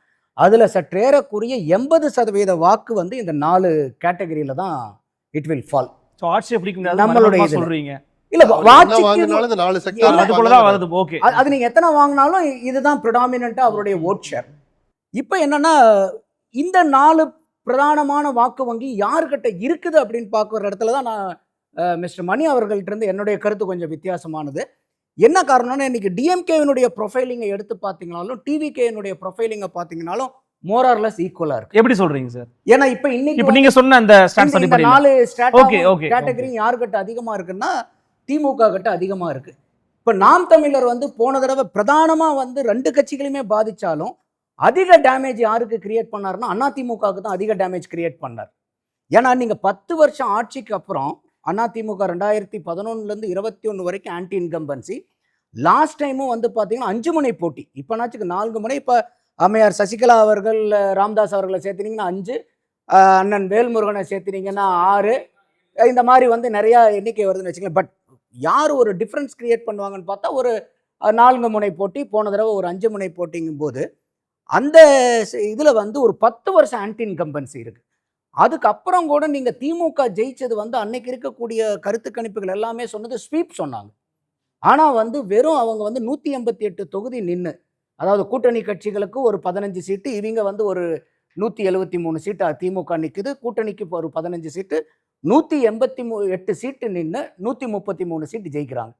Speaker 5: அதுல சற்றேறக்குரிய 80% வாக்கு வந்து இந்த 4 கேட்டகரியில தான் இட் வில் ஃபால்.
Speaker 2: ஸோ ஆட்சியை பிடிக்க முடியாது
Speaker 5: நம்மளுடைய
Speaker 2: மறைமுகமா
Speaker 5: இதுல.
Speaker 2: சொல்றீங்க.
Speaker 5: இல்ல
Speaker 3: என்ன
Speaker 5: வாட்சிக்கு
Speaker 3: வாங்கினாலும் இந்த 4
Speaker 2: அது
Speaker 3: செக்டர்
Speaker 2: போலதான் வருது. ஓகே.
Speaker 5: அது நீங்க எத்தனை வாங்கினாலும் இதுதான் ப்ரிடாமினண்டா அவருடைய ஓட் ஷேர். இப்போ என்னன்னா இந்த 4 பிரதானமான வாக்கு வங்கி யாருக்கிட்ட இருக்குது அப்படின்னு பார்க்குற இடத்துல தான் நான் மிஸ்டர் மணி அவர்கள்ட்ட இருந்து என்னுடைய கருத்து கொஞ்சம் வித்தியாசமானது. என்ன காரணம்னா இன்னைக்கு டிஎம்கேவினுடைய ப்ரொஃபைலிங்கை எடுத்து பார்த்தீங்கனாலும் டிவிகேனுடைய ப்ரொஃபைலிங்கை பார்த்தீங்கனாலும் மோரார்லெஸ் ஈக்குவலா இருக்கு.
Speaker 2: எப்படி சொல்றீங்க சார்?
Speaker 5: ஏன்னா இப்போ இன்னைக்கு
Speaker 2: இப்போ நீங்க சொன்ன அந்த ஸ்டாட்ஸ்
Speaker 5: இந்த
Speaker 2: அடிப்படையில்
Speaker 5: 4
Speaker 2: Okay, okay,
Speaker 5: கேட்டகரி யாருக்கிட்ட அதிகமா இருக்குன்னா திமுக கிட்ட அதிகமா இருக்கு. இப்போ நாம் தமிழர் வந்து போன தடவை பிரதானமா வந்து 2 கட்சிகளுமே பாதிச்சாலும் அதிக டேமேஜ் யாருக்கு கிரியேட் பண்ணாருன்னா அதிமுகவுக்கு தான் அதிக டேமேஜ் கிரியேட் பண்ணார். ஏன்னா நீங்க 10 வருஷம் ஆட்சிக்கு அப்புறம் அதிமுக 2011 21 வரைக்கும் ஆன்டி இன்கம்பன்சி. லாஸ்ட் டைமும் வந்து பார்த்தீங்கன்னா 5 முனை போட்டி. இப்போனாச்சுக்கு 4 முனை. இப்போ அம்மையார் சசிகலா அவர்கள் ராம்தாஸ் அவர்களை சேர்த்துனீங்கன்னா 5, அண்ணன் வேல்முருகனை சேர்த்துனீங்கன்னா 6, இந்த மாதிரி வந்து நிறையா எண்ணிக்கை வருதுன்னு வச்சுக்கலாம். பட் யார் ஒரு டிஃப்ரென்ஸ் கிரியேட் பண்ணுவாங்கன்னு பார்த்தா ஒரு 4 முனை போட்டி, போன தடவை ஒரு 5 முனை போட்டிங்கும் போது அந்த இதில் வந்து ஒரு 10 வருஷம் ஆன்டி இன்கம்பன்சி இருக்கு. அதுக்கப்புறம் கூட நீங்கள் திமுக ஜெயிச்சது வந்து அன்னைக்கு இருக்கக்கூடிய கருத்து கணிப்புகள் எல்லாமே சொன்னது ஸ்வீப் சொன்னாங்க. ஆனால் வந்து வெறும் அவங்க வந்து 188 தொகுதி நின்று, அதாவது கூட்டணி கட்சிகளுக்கு ஒரு 15 சீட்டு, இவங்க வந்து ஒரு 173 சீட்டு திமுக நிற்குது, கூட்டணிக்கு ஒரு 15 சீட்டு, 188 சீட்டு நின்று 133 சீட்டு ஜெயிக்கிறாங்க.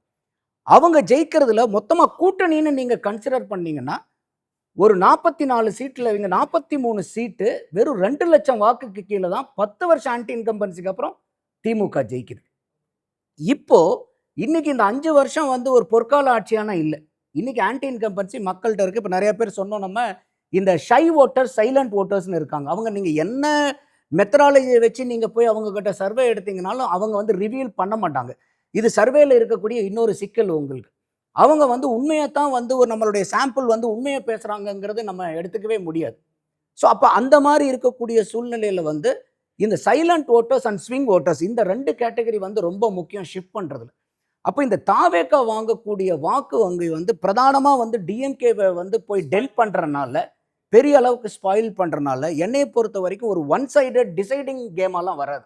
Speaker 5: அவங்க ஜெயிக்கிறதுல மொத்தமாக கூட்டணின்னு நீங்கள் கன்சிடர் பண்ணீங்கன்னா ஒரு 44 சீட்டில் இவங்க 43 சீட்டு வெறும் 2 லட்சம் வாக்குக்கு கீழே தான் 10 வருஷம் ஆன்டி இன்கம்பன்சிக்கு அப்புறம் திமுக ஜெயிக்குது. இப்போ இன்னைக்கு இந்த 5 வருஷம் வந்து ஒரு பொற்கால ஆட்சியான இல்லை. இன்னைக்கு ஆன்டி இன்கம்பன்சி மக்கள்கிட்ட இருக்கு. இப்போ நிறைய பேர் சொன்னோம், நம்ம இந்த ஷை ஓட்டர்ஸ், சைலண்ட் ஓட்டர்ஸ்னு இருக்காங்க. அவங்க நீங்க என்ன மெத்தடாலஜியை வச்சு நீங்க போய் அவங்க கிட்ட சர்வே எடுத்தீங்கனாலும் அவங்க வந்து ரிவீல் பண்ண மாட்டாங்க. இது சர்வேல இருக்கக்கூடிய இன்னொரு சிக்கல் உங்களுக்கு. அவங்க வந்து உண்மையைத்தான் வந்து ஒரு நம்மளுடைய சாம்பிள் வந்து உண்மையை பேசுறாங்கங்கிறது நம்ம எடுத்துக்கவே முடியாது. ஸோ அப்போ அந்த மாதிரி இருக்கக்கூடிய சூழ்நிலையில் வந்து இந்த silent voters and swing voters இந்த 2 கேட்டகரி வந்து ரொம்ப முக்கியம் ஷிஃப்ட் பண்ணுறதுல. அப்போ இந்த தாவேக்கா வாங்கக்கூடிய வாக்கு வங்கி வந்து பிரதானமாக வந்து டிஎம்கேவை வந்து போய் டெல் பண்ணுறனால, பெரிய அளவுக்கு ஸ்பாயில் பண்ணுறனால என்னையை பொறுத்த வரைக்கும் ஒரு ஒன் சைடட் டிசைடிங் கேமெல்லாம் வராது.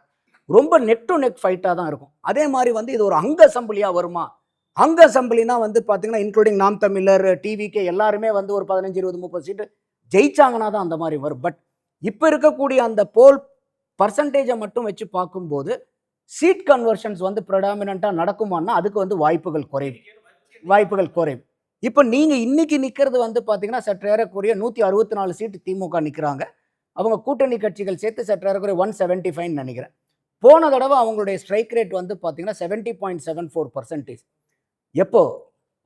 Speaker 5: ரொம்ப நெக் டு நெக் ஃபைட்டாக தான் இருக்கும். அதே மாதிரி வந்து இது ஒரு அங்க அசம்பிளியாக வருமா? அங்க அசம்பிளினா வந்து பார்த்தீங்கன்னா இன்க்ளூடிங் நாம் தமிழர், டிவிகே எல்லாருமே வந்து ஒரு 15, 20, 30 சீட்டு ஜெயிச்சாங்கன்னா தான் அந்த மாதிரி வரும். பட் இப்போ இருக்கக்கூடிய அந்த போல் பர்சன்டேஜை மட்டும் வச்சு பார்க்கும்போது சீட் கன்வர்ஷன்ஸ் வந்து ப்ரெடாமினண்ட்டாக நடக்குமான்னா அதுக்கு வந்து வாய்ப்புகள் குறைவு. இப்போ நீங்கள் இன்னைக்கு நிற்கிறது வந்து பார்த்தீங்கன்னா சற்றேறக்குரிய 164 சீட்டு திமுக நிற்கிறாங்க. அவங்க கூட்டணி கட்சிகள் சேர்த்து சற்றேறக்குரிய 175 நினைக்கிறேன். போன தடவை அவங்களுடைய ஸ்ட்ரைக் ரேட் வந்து பார்த்தீங்கன்னா 70.74%. எப்போ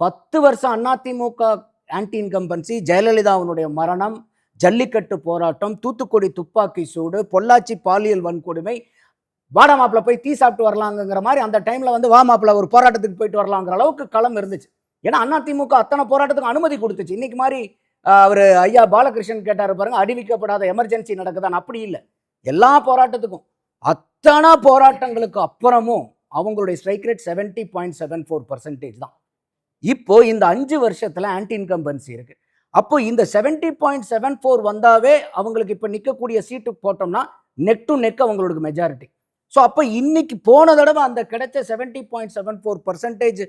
Speaker 5: 10 வருஷம் அதிமுக ஆன்டி இன்கம்பன்சி, ஜெயலலிதாவினுடைய மரணம், ஜல்லிக்கட்டு போராட்டம், தூத்துக்குடி துப்பாக்கி சூடு, பொள்ளாச்சி பாலியல் வன்கொடுமை, வாடா மாப்பிள்ள போய் டீ சாப்பிட்டு வரலாங்கிற மாதிரி அந்த டைமில் வந்து வா மாப்பிள்ள ஒரு போராட்டத்துக்கு போயிட்டு வரலாங்கிற அளவுக்கு களம் இருந்துச்சு. ஏன்னா அதிமுக அத்தனை போராட்டத்துக்கு அனுமதி கொடுத்துச்சு. இன்னைக்கு மாதிரி அவர் ஐயா பாலகிருஷ்ணன் கேட்டார் பாருங்க, அறிவிக்கப்படாத எமர்ஜென்சி நடக்குதான், அப்படி இல்லை. எல்லா போராட்டத்துக்கும் அத்தனை போராட்டங்களுக்கு அப்புறமும் அவங்களுடைய ஸ்ட்ரைக் ரேட் 70.74% தான். இப்போ இந்த 5 வருஷத்துல ஆன்டி இன்கம்பன்சி இருக்கு. அப்போ இந்த 70.74 வந்தாவே அவங்களுக்கு இப்போ நிற்கக்கூடிய சீட்டு போட்டோம்னா நெக் டு நெக் அவங்களுக்கு மெஜாரிட்டி. ஸோ அப்போ இன்னைக்கு போன தடவை அந்த கிடைச்ச 70.74%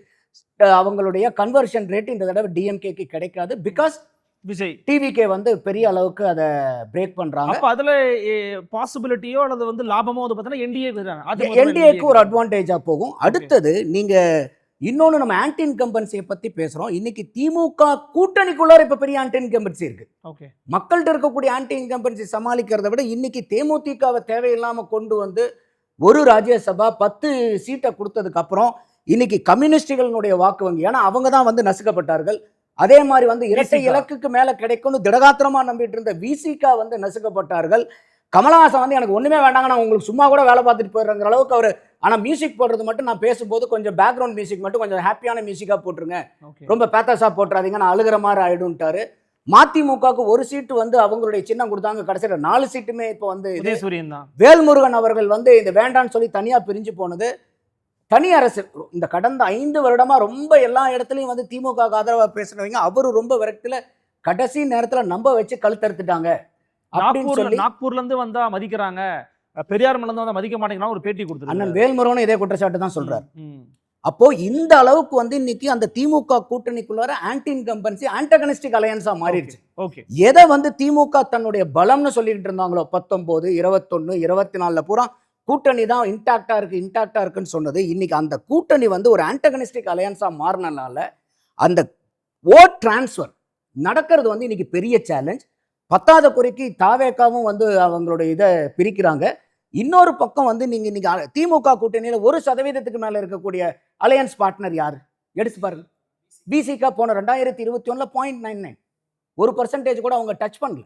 Speaker 5: அவங்களுடைய கன்வர்ஷன் ரேட் இந்த தடவை டிஎம்கேக்கு கிடைக்காது. பிகாஸ்
Speaker 2: விஜய்
Speaker 5: டிவிகே வந்து பெரிய அளவுக்கு அதை பிரேக் பண்றாங்க.
Speaker 2: அப்ப அதுல பாசிபிலிட்டியோ அல்லது வந்து லாபமோ வந்து பார்த்தீங்கன்னா
Speaker 5: என்டிஏக்கு ஒரு அட்வான்டேஜா போகும். அடுத்தது நீங்க இன்னொன்று நம்ம ஆன்டி இன்கம்பன்சியை பத்தி பேசுறோம். இன்னைக்கு திமுக கூட்டணிக்குள்ளார இப்ப பெரிய ஆன்டி இன்கம்பன்சி இருக்கு.
Speaker 2: ஓகே,
Speaker 5: மக்கள்கிட்ட இருக்கக்கூடிய ஆன்டி இன்கம்பன்சி சமாளிக்கிறத விட இன்னைக்கு தேமுதிகவை தேவையில்லாம கொண்டு வந்து ஒரு ராஜ்யசபா 10 சீட்டை கொடுத்ததுக்கு அப்புறம் இன்னைக்கு கம்யூனிஸ்டுகளுடைய வாக்கு வங்கி, ஏன்னா அவங்க தான் வந்து நசுக்கப்பட்டார்கள். அதே மாதிரி வந்து இரட்டை இலக்குக்கு மேல கிடைக்கும்னு திடகாத்திரமா நம்பிட்டு இருந்த விசிகா வந்து நசுக்கப்பட்டார்கள். கமலஹாசன் வந்து எனக்கு ஒண்ணுமே வேண்டாங்க, நான் உங்களுக்கு சும்மா கூட வேலை பார்த்துட்டு போயிடுறங்கிற அளவுக்கு அவர். ஆனா மியூசிக் போடுறது மட்டும் நான் பேசும்போது கொஞ்சம் பேக்ரவுண்ட் மியூசிக் மட்டும் கொஞ்சம் ஹாப்பியான மியூசிக்கா போட்டுருங்க, ரொம்ப பேத்தஸா போட்டுறாதீங்க, நான் அழுகிற மாதிரி ஆயிடும்ட்டாரு. மதிமுகவுக்கு ஒரு சீட்டு வந்து அவங்களுடைய சின்னம் கொடுத்தாங்க, கடைசியில் 4 சீட்டுமே இப்போ வந்து
Speaker 2: உதயசூரியன் தான்.
Speaker 5: வேல்முருகன் அவர்கள் வந்து இந்த வேண்டான்னு சொல்லி தனியா பிரிஞ்சு போனது. தனி அரசு இந்த கடந்த 5 வருடமா ரொம்ப எல்லா இடத்துலையும் வந்து திமுக ஆதரவாக பேசுறவங்க அவரு ரொம்ப விரக்தியில் கடைசி நேரத்துல நம்ப வச்சு கழுத்தறுத்துட்டாங்க அப்படின்னு சொல்லி
Speaker 2: நாக்பூர்ல இருந்து வந்தா மதிக்கிறாங்க, பெரியார் மலை வந்தா மதிக்க மாட்டேங்கிறாங்க ஒரு பேட்டி கொடுத்துருக்காரு.
Speaker 5: அண்ணன் வேல்முருகனும் இதே குற்றச்சாட்டு தான் சொல்றாரு.
Speaker 2: ம்.
Speaker 5: அப்போ இந்த அளவுக்கு வந்து இன்னைக்கு அந்த திமுக கூட்டணிக்குள்ளார ஆன்டி இன்கம்பன்சி ஆன்டகனிஸ்டிக் அலையன்ஸா மாறிடுச்சு.
Speaker 2: ஓகே.
Speaker 5: எதை வந்து திமுக தன்னுடைய பலம்னு சொல்லிட்டு இருந்தாங்களோ 19, 21, 24 பூரா கூட்டணி தான் இன்டாக்டா இருக்குன்னு சொன்னது, இன்னைக்கு அந்த கூட்டணி வந்து ஒரு ஆன்டகனிஸ்டிக் அலையன்ஸா மாறினால அந்த ஓட் டிரான்ஸ்ஃபர் நடக்கிறது வந்து இன்னைக்கு பெரிய சேலஞ்ச். பத்தாத குறைக்கு தாவேக்காவும் வந்து அவங்களுடைய இதை பிரிக்கிறாங்க. இன்னொரு பக்கம் வந்து நீங்க இன்னைக்கு திமுக கூட்டணியில 1% மேல இருக்கக்கூடிய அலையன்ஸ் பார்ட்னர் யாரு எடுத்து பாருங்க. பிசிகா போன 2021 0.99 1% கூட அவங்க டச் பண்ணல.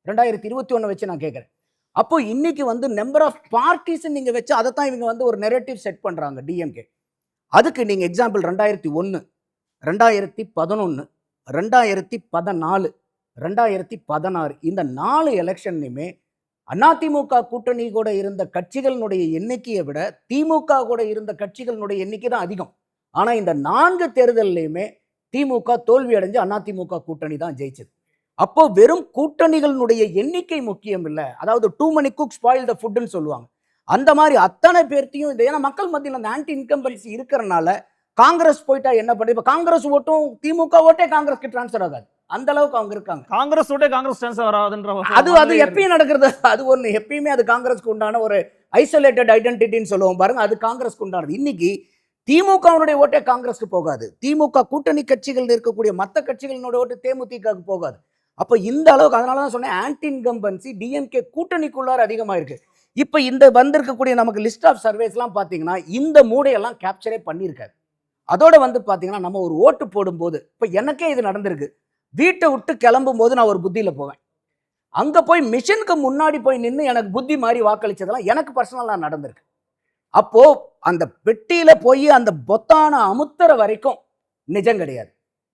Speaker 5: 2021 வச்சு நான் கேட்கறேன். அப்போ இன்னைக்கு வந்து நம்பர் ஆஃப் பார்ட்டிஸ் நீங்க வச்சு அதை தான் இவங்க வந்து ஒரு நெரேட்டிவ் செட் பண்றாங்க டிஎம்கே. அதுக்கு நீங்க எக்ஸாம்பிள் 2001, 2011, 2014, 2016 இந்த 4 எலெக்ஷன்லையுமே அதிமுக கூட்டணி கூட இருந்த கட்சிகளினுடைய எண்ணிக்கையை விட திமுக கூட இருந்த கட்சிகளினுடைய எண்ணிக்கை தான் அதிகம். ஆனா இந்த 4 தேர்தல்லையுமே திமுக தோல்வி அடைஞ்சு அதிமுக கூட்டணி தான் ஜெயிச்சது. அப்போ வெறும் கூட்டணிகளினுடைய எண்ணிக்கை முக்கியம் இல்லை, அதாவது too many cook spoil the ஃபுட்னு சொல்லுவாங்க. அந்த மாதிரி அத்தனை பேர்த்தையும் இது ஏன்னா மக்கள் மத்தியில் அந்த ஆன்டி இன்கம்பன்சி இருக்கிறனால காங்கிரஸ் போயிட்டா என்ன பண்ணுது, இப்போ காங்கிரஸ் ஓட்டும் திமுக ஓட்டே காங்கிரஸ்க்கு டிரான்ஸ்ஃபர் ஆகாது, அந்த அளவுக்கு அவங்க இருக்காங்க.
Speaker 2: காங்கிரஸ் ஓட்டே காங்கிரஸ் டிரான்ஸ்ஃபர் வராதுன்ற
Speaker 5: அது எப்பயும் நடக்கிறது. அது ஒண்ணு எப்பயுமே அது காங்கிரஸ்க்கு உண்டான ஒரு ஐசோலேட்டட் ஐடென்டிட்டின்னு சொல்லுவோம் பாருங்க, அது காங்கிரஸ்க்கு உண்டானது. இன்னைக்கு திமுகவுடைய ஓட்டே காங்கிரஸ்க்கு போகாது, திமுக கூட்டணி கட்சிகள் இருக்கக்கூடிய மற்ற கட்சிகளினுடைய ஓட்டு தேமுதிகவுக்கு போகாது. அப்போ இந்த அளவுக்கு, அதனால தான் சொன்னேன் ஆன்டி இன்கம்பன்சி டிஎம்கே கூட்டணிக்குள்ளார அதிகமாக இருக்கு. இப்போ இந்த வந்திருக்கக்கூடிய நமக்கு லிஸ்ட் ஆஃப் சர்வேஸ்லாம் பார்த்தீங்கன்னா இந்த மூடையெல்லாம் கேப்சரே பண்ணியிருக்காரு. அதோட வந்து பார்த்தீங்கன்னா நம்ம ஒரு ஓட்டு போடும்போது, இப்போ எனக்கே இது நடந்திருக்கு, வீட்டை விட்டு கிளம்பும் போது நான் ஒரு புத்தியில் போவேன், அங்கே போய் மிஷினுக்கு முன்னாடி போய் நின்று எனக்கு புத்தி மாதிரி வாக்களிச்சதெல்லாம் எனக்கு பர்சனலாக நடந்திருக்கு. அப்போ அந்த பெட்டியில போய் அந்த பொத்தான அமுத்துற வரைக்கும் நிஜம் கிடையாது.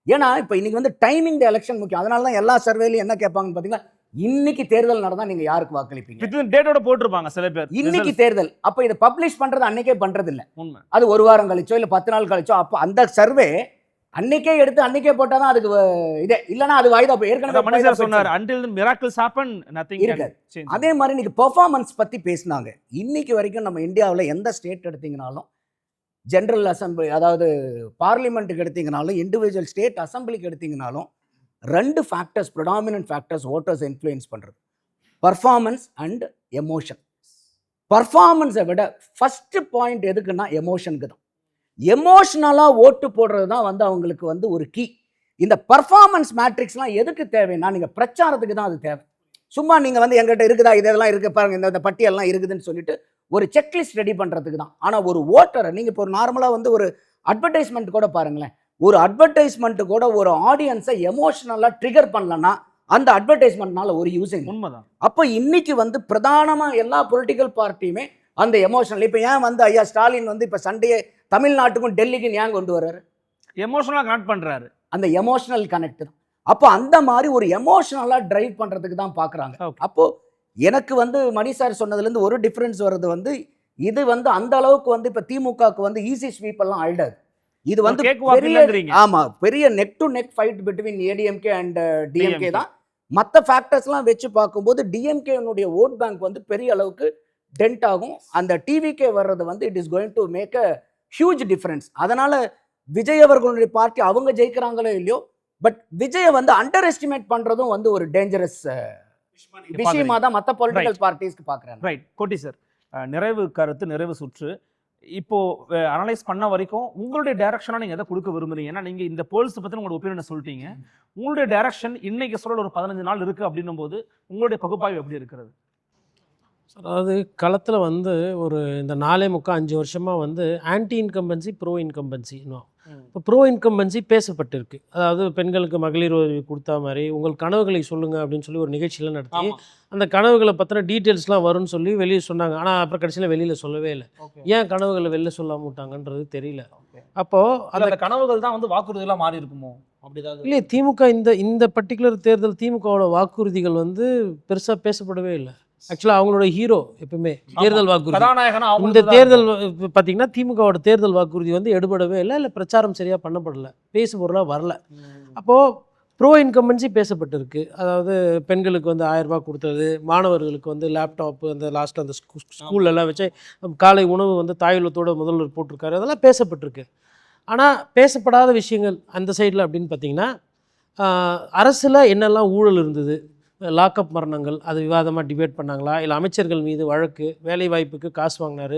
Speaker 5: ஏன்னா இப்போ இன்னைக்கு வந்து டைமிங் த எலெக்ஷன் முக்கியம். அதனால தான் எல்லா சர்வேலையும் என்ன கேட்பாங்கன்னு பார்த்தீங்கன்னா, இன்னைக்கு தேர்தல் நடந்தா நீங்க யாருக்கு வாக்களிப்பீங்க,
Speaker 2: டேட்டோட போட்டிருப்பாங்க சில பேர்.
Speaker 5: இன்னைக்கு தேர்தல், அப்ப இதை பப்ளிஷ் பண்றது அன்னைக்கே பண்றது இல்ல,
Speaker 2: உண்மை.
Speaker 5: அது ஒரு வாரம் கழிச்சோ இல்ல 10 நாள் கழிச்சோ. அப்போ அந்த சர்வே அன்னைக்கே எடுத்து அன்னைக்கே போட்டாதான் அதுக்கு இதே, இல்லைன்னா அது வாய்தா போய் ஏற்கனவே
Speaker 2: மனுஷர் சொன்னார் until the miracles happen nothing can change.
Speaker 5: அதே மாதிரி இன்னைக்கு பெர்ஃபார்மன்ஸ் பத்தி பேசினாங்க. இன்னைக்கு வரைக்கும் நம்ம இந்தியாவில் எந்த ஸ்டேட் எடுத்தீங்கனாலும், ஜெனரல் அசம்பிளி அதாவது பார்லிமெண்ட்டுக்கு எடுத்தீங்கனாலும், இண்டிவிஜுவல் ஸ்டேட் அசம்பிளிக்கு எடுத்தீங்கனாலும் 2 factors predominant factors voters influence பண்ணுறது, பர்ஃபார்மன்ஸ் அண்ட் எமோஷன். பர்ஃபார்மன்ஸை விட ஃபஸ்ட்டு பாயிண்ட் எதுக்குன்னா எமோஷனுக்கு தான். எமோஷ்னலாக ஓட்டு போடுறது தான் வந்து அவங்களுக்கு வந்து ஒரு கீ. இந்த பர்ஃபார்மன்ஸ் மேட்ரிக்ஸ்லாம் எதுக்கு தேவைன்னா நீங்கள் பிரச்சாரத்துக்கு தான் அது தேவை. சும்மா நீங்கள் வந்து எங்கிட்ட இருக்குதா இதெல்லாம் இருக்குது பாருங்கள் இந்த பட்டியெல்லாம் இருக்குதுன்னு சொல்லிட்டு ஒரு செக்லிஸ்ட் ரெடி பண்ணுறதுக்கு தான். ஆனால் ஒரு ஓட்டரை நீங்கள் இப்போ ஒரு நார்மலாக வந்து ஒரு அட்வர்டைஸ்மெண்ட் கூட பாருங்களேன், ஒரு அட்வர்டைஸ்மெண்ட் கூட ஒரு ஆடியன்ஸை எமோஷனலாக ட்ரிகர் பண்ணலன்னா அந்த அட்வர்டைஸ்மெண்ட்னால ஒரு யூஸிங்
Speaker 2: உண்மைதான்.
Speaker 5: அப்போ இன்னைக்கு வந்து பிரதானமாக எல்லா பொலிட்டிக்கல் பார்ட்டியுமே அந்த எமோஷனல், இப்போ ஏன் வந்து ஐயா ஸ்டாலின் வந்து இப்போ சண்டையே தமிழ்நாட்டுக்கும் டெல்லிக்கும் ஏன் கொண்டு வர்றாரு,
Speaker 2: எமோஷனலாக கனெக்ட் பண்ணுறாரு,
Speaker 5: அந்த எமோஷனல் கனெக்ட் தான். அப்போ அந்த மாதிரி ஒரு எமோஷனலாக டிரைவ் பண்ணுறதுக்கு தான் பார்க்குறாங்க. அப்போ எனக்கு வந்து மணி சார் சொன்னதுலேருந்து ஒரு டிஃப்ரென்ஸ் வர்றது வந்து, இது வந்து அந்த அளவுக்கு வந்து இப்போ திமுகவுக்கு வந்து ஈஸி ஸ்வீப் எல்லாம் ஆயிடாது. இது வந்து பெரிய neck to neck fight between ADMK and DMK தான். மற்ற ஃபேக்டர்ஸ்லாம் வச்சு பார்க்கும்போது டிஎம்கேனுடைய ஓட் பேங்க் வந்து பெரிய அளவுக்கு டென்ட் ஆகும். அந்த டிவிகே வர்றது வந்து it is going to make a huge difference. அதனால விஜய் அவர்களுடைய பார்ட்டி அவங்க ஜெயிக்கிறாங்களோ இல்லையோ, பட் விஜயை வந்து அண்டர் எஸ்டிமேட் பண்றதும் வந்து ஒரு டேஞ்சரஸ் விஷயமா தான் மற்ற பொலிட்டிக்கல் பார்ட்டிஸ்க்கு பார்க்குறாங்க.
Speaker 2: ரைட். கோட்டி சார், நிறைவு கருத்து, நிறைவு சுற்று. இப்போ அனலைஸ் பண்ண வரைக்கும் உங்களுடைய டைரக்ஷனாக நீங்கள் எதை கொடுக்க விரும்புறீங்க? ஏன்னா நீங்கள் இந்த போல்ஸ் பற்றி உங்களோட ஒப்பீனியனை சொல்லிட்டீங்க. உங்களுடைய டைரக்ஷன் இன்னைக்கு சொல்ல ஒரு 15 நாள் இருக்குது அப்படின்னும் போது உங்களுடைய பகுப்பாய்வு எப்படி இருக்கிறது?
Speaker 6: அதாவது களத்தில் வந்து ஒரு இந்த 4.25 வருஷமாக வந்து ஆன்டி இன்கம்பன்சி ப்ரோ இன்கம்பன்சி இன்னும் இப்போ ப்ரோ இன்கம்பன்சி பேசப்பட்டிருக்கு. அதாவது பெண்களுக்கு மகளிர் உதவி கொடுத்தா மாதிரி உங்கள் கனவுகளை சொல்லுங்கள் அப்படின்னு சொல்லி ஒரு நிகழ்ச்சியில் நடத்தி அந்த கனவுகளை பற்றின டீட்டெயில்ஸ்லாம் வரும்னு சொல்லி வெளியே சொன்னாங்க. ஆனால் அப்புறம் கடைசியில் வெளியில் சொல்லவே இல்லை. ஏன் கனவுகளை வெளில சொல்லாம விட்டாங்கன்றது தெரியல. அப்போது அந்த
Speaker 2: கனவுகள் தான் வந்து வாக்குறுதியெல்லாம் மாறி இருக்குமோ அப்படிதான்
Speaker 6: இல்லையே. திமுக இந்த பர்டிகுலர் தேர்தல் திமுகவோட வாக்குறுதிகள் வந்து பெருசாக பேசப்படவே இல்லை. ஆக்சுவலாக அவங்களோட ஹீரோ எப்பவுமே தேர்தல் வாக்குறுதி. இந்த தேர்தல் பார்த்தீங்கன்னா திமுகவோட தேர்தல் வாக்குறுதி வந்து எடுபடவே இல்லை, இல்லை பிரச்சாரம் சரியாக பண்ணப்படலை, பேசு பொருளாக வரல. அப்போது ப்ரோ இன்கம்பன்சி பேசப்பட்டிருக்கு. அதாவது பெண்களுக்கு வந்து 1000 ரூபாய் கொடுத்தது, மாணவர்களுக்கு வந்து லேப்டாப்பு, அந்த லாஸ்ட்டில் அந்த ஸ்கூல்லலாம் வச்சு காலை உணவு வந்து தாயுள்ளத்தோட முதல்வர் போட்டிருக்காரு. அதெல்லாம் பேசப்பட்டிருக்கு. ஆனால் பேசப்படாத விஷயங்கள் அந்த சைடில் அப்படின்னு பார்த்தீங்கன்னா, அரசில் என்னெல்லாம் ஊழல் இருந்தது, லாக்அப் மரணங்கள் அது விவாதமாக டிபேட் பண்ணாங்களா, இல்லை அமைச்சர்கள் மீது வழக்கு, வேலைவாய்ப்புக்கு காசு வாங்கினார்,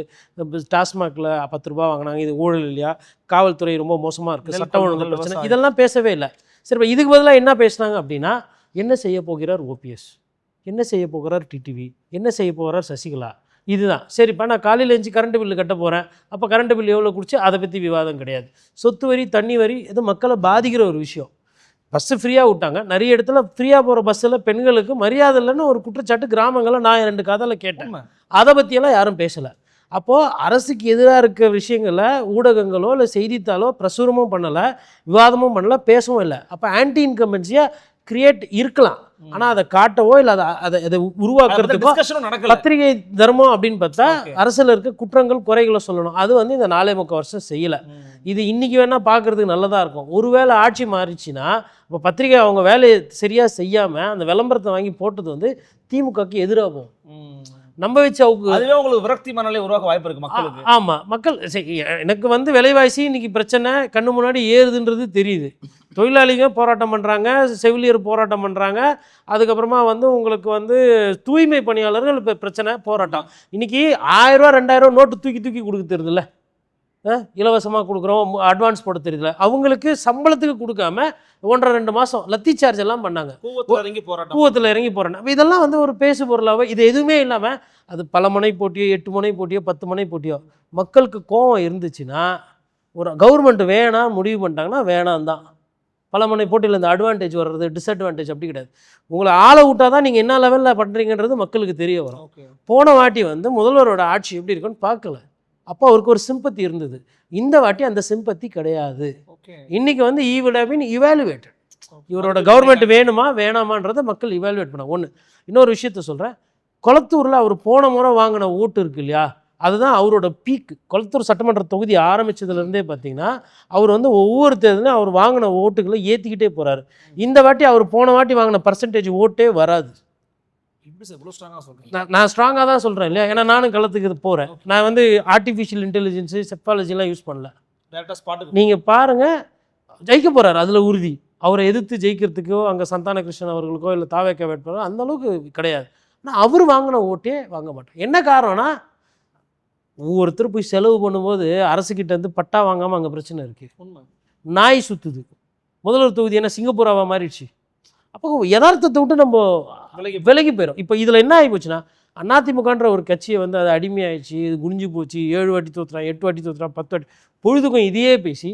Speaker 6: டாஸ்மாகில் 10 ரூபா வாங்கினாங்க, இது ஊழல் இல்லையா, காவல்துறை ரொம்ப மோசமாக இருக்குது, சட்ட ஒழுங்கு பிரச்சனை, இதெல்லாம் பேசவே இல்லை. சரி, இப்போ இதுக்கு பதிலாக என்ன பேசுனாங்க அப்படின்னா, என்ன செய்ய போகிறார் ஓபிஎஸ், என்ன செய்ய போகிறார் டிடிவி, என்ன செய்ய போகிறார் சசிகலா, இதுதான். சரிப்பா, நான் காலையில் எழுந்து கரண்ட் பில்லு கட்ட போகிறேன், அப்போ கரண்ட் பில் எவ்வளோ குடிச்சு அதை பற்றி விவாதம் கிடையாது. சொத்து வரி, தண்ணி வரி, இது மக்களை பாதிக்கிற ஒரு விஷயம். பஸ்ஸு ஃப்ரீயாக விட்டாங்க, நிறைய இடத்துல ஃப்ரீயாக போகிற பஸ்ஸில் பெண்களுக்கு மரியாதை இல்லைன்னு ஒரு குற்றச்சாட்டு கிராமங்களில் நான் 2 கதையில் கேட்டேன். அதை பற்றியெல்லாம் யாரும் பேசலை. அப்போது அரசுக்கு எதிராக இருக்க விஷயங்களை ஊடகங்களோ இல்லை செய்தித்தாளோ பிரசுரமும் பண்ணலை, விவாதமும் பண்ணலை, பேசவும் இல்லை. அப்போ ஆன்டி இன்கம்பன்சியாக கிரியேட் இருக்கலாம், ஆனால் அதை காட்டவோ இல்லை அதை உருவாக்குறதுக்கோ பத்திரிகை தர்மம் அப்படின்னு பார்த்தா அரசில் இருக்க குற்றங்கள் குறைகளை சொல்லணும். அது வந்து இந்த 4.25 வருஷம் செய்யலை. இது இன்றைக்கி வேணால் பார்க்குறதுக்கு நல்லதாக இருக்கும். ஒருவேளை ஆட்சி மாறிச்சுன்னா இப்போ பத்திரிகை அவங்க வேலையை சரியாக செய்யாமல் அந்த விளம்பரத்தை வாங்கி போட்டது வந்து திமுகக்கு எதிராக போகும். நம்ப வச்சு
Speaker 2: அதுவே உங்களுக்கு விரக்தி மனநிலை உருவாக்க வாய்ப்பு இருக்குது மக்களுக்கு.
Speaker 6: ஆமாம், மக்கள் எனக்கு வந்து விலைவாசி இன்னைக்கு பிரச்சனை கண்ணு முன்னாடி ஏறுதுன்றது தெரியுது. தொழிலாளிங்க போராட்டம் பண்ணுறாங்க, செவிலியர் போராட்டம் பண்ணுறாங்க, அதுக்கப்புறமா வந்து உங்களுக்கு வந்து தூய்மை பணியாளர்கள் இப்போ பிரச்சனை போராட்டம். இன்றைக்கி 1000 ரூபா 2000 நோட்டு தூக்கி கொடுக்க தெரியுதுல்ல, இலவசமாக கொடுக்குறோம், அட்வான்ஸ் போட தெரியல, அவங்களுக்கு சம்பளத்துக்கு கொடுக்காம 1.5-2 மாதம் லத்தி சார்ஜ் எல்லாம் பண்ணாங்க, கூவத்தில் இறங்கி போராட்டம். இதெல்லாம் வந்து ஒரு பேசு பொருளாக இது எதுவுமே இல்லாமல் அது பல முனை போட்டியோ 8 முனை போட்டியோ 10 முனை போட்டியோ மக்களுக்கு கோபம் இருந்துச்சுன்னா ஒரு கவர்மெண்ட் வேணாம் முடிவு பண்ணிட்டாங்கன்னா வேணாம் தான். பல முனை போட்டியில் இந்த அட்வான்டேஜ் வர்றது டிஸ்அட்வான்டேஜ் அப்படி கிடையாது. உங்களை ஆளை விட்டால் தான் நீங்கள் என்ன லெவலில் பண்ணுறீங்கன்றது மக்களுக்கு தெரிய வரும். போன வாட்டி வந்து முதல்வரோட ஆட்சி எப்படி இருக்குன்னு பார்க்கல, அப்போ அவருக்கு ஒரு சிம்பத்தி இருந்தது. இந்த வாட்டி அந்த சிம்பத்தி கிடையாது. இன்னைக்கு வந்து ஈ வுட் ஹேவ் பீன் இவாலுவேட்டட். இவரோட கவர்மெண்ட் வேணுமா வேணாமான்றதை மக்கள் இவாலுவேட் பண்ண. ஒன்று, இன்னொரு விஷயத்த சொல்கிறேன். கொளத்தூரில் அவர் போன முறை வாங்கின ஓட்டு இருக்கு இல்லையா, அதுதான் அவரோட பீக். கொளத்தூர் சட்டமன்ற தொகுதி ஆரம்பித்ததுலேருந்தே பார்த்தீங்கன்னா அவர் வந்து ஒவ்வொரு தேர்தலையும் அவர் வாங்கின ஓட்டுகளை ஏற்றிக்கிட்டே போகிறாரு. இந்த வாட்டி அவர் போன வாட்டி வாங்கின பர்சன்டேஜ் ஓட்டே வராது. நான் ஸ்ட்ராங்காக தான் சொல்கிறேன் இல்லையா, ஏன்னா நானும் களத்துக்கு போகிறேன். நான் வந்து ஆர்டிஃபிஷியல் இன்டெலிஜென்ஸு செப்பாலஜிலாம் யூஸ் பண்ணல. நீங்கள் பாருங்கள், ஜெயிக்க போகிறாரு, அதில் உறுதி. அவரை எதிர்த்து ஜெயிக்கிறதுக்கோ அங்கே சந்தான கிருஷ்ணன் அவர்களுக்கோ இல்லை தாவேக்கா வேட்பாளரோ அந்தளவுக்கு கிடையாது. ஆனால் அவர் வாங்கின ஓட்டே வாங்க மாட்டோம். என்ன காரணம்னா ஒவ்வொருத்தர் போய் செலவு பண்ணும்போது அரசுக்கிட்ட இருந்து பட்டா வாங்காமல் அங்கே பிரச்சனை இருக்குது. நாய் சுற்றுது. முதல்வர் தொகுதி என்ன சிங்கப்பூராவாக மாறிடுச்சு. அப்போ யதார்த்தத்தை விட்டு நம்ம விலகி போயிடும். இப்போ இதில் என்ன ஆகி போச்சுன்னா அதிமுகன்ற ஒரு கட்சியை வந்து அது அடிமையாயிடுச்சு, இது குனிஞ்சு போச்சு, 7 வாட்டி தோற்றுறான், 8 வாட்டி தோற்றுறான், 10 வாட்டி பொழுதுக்கும் இதையே பேசி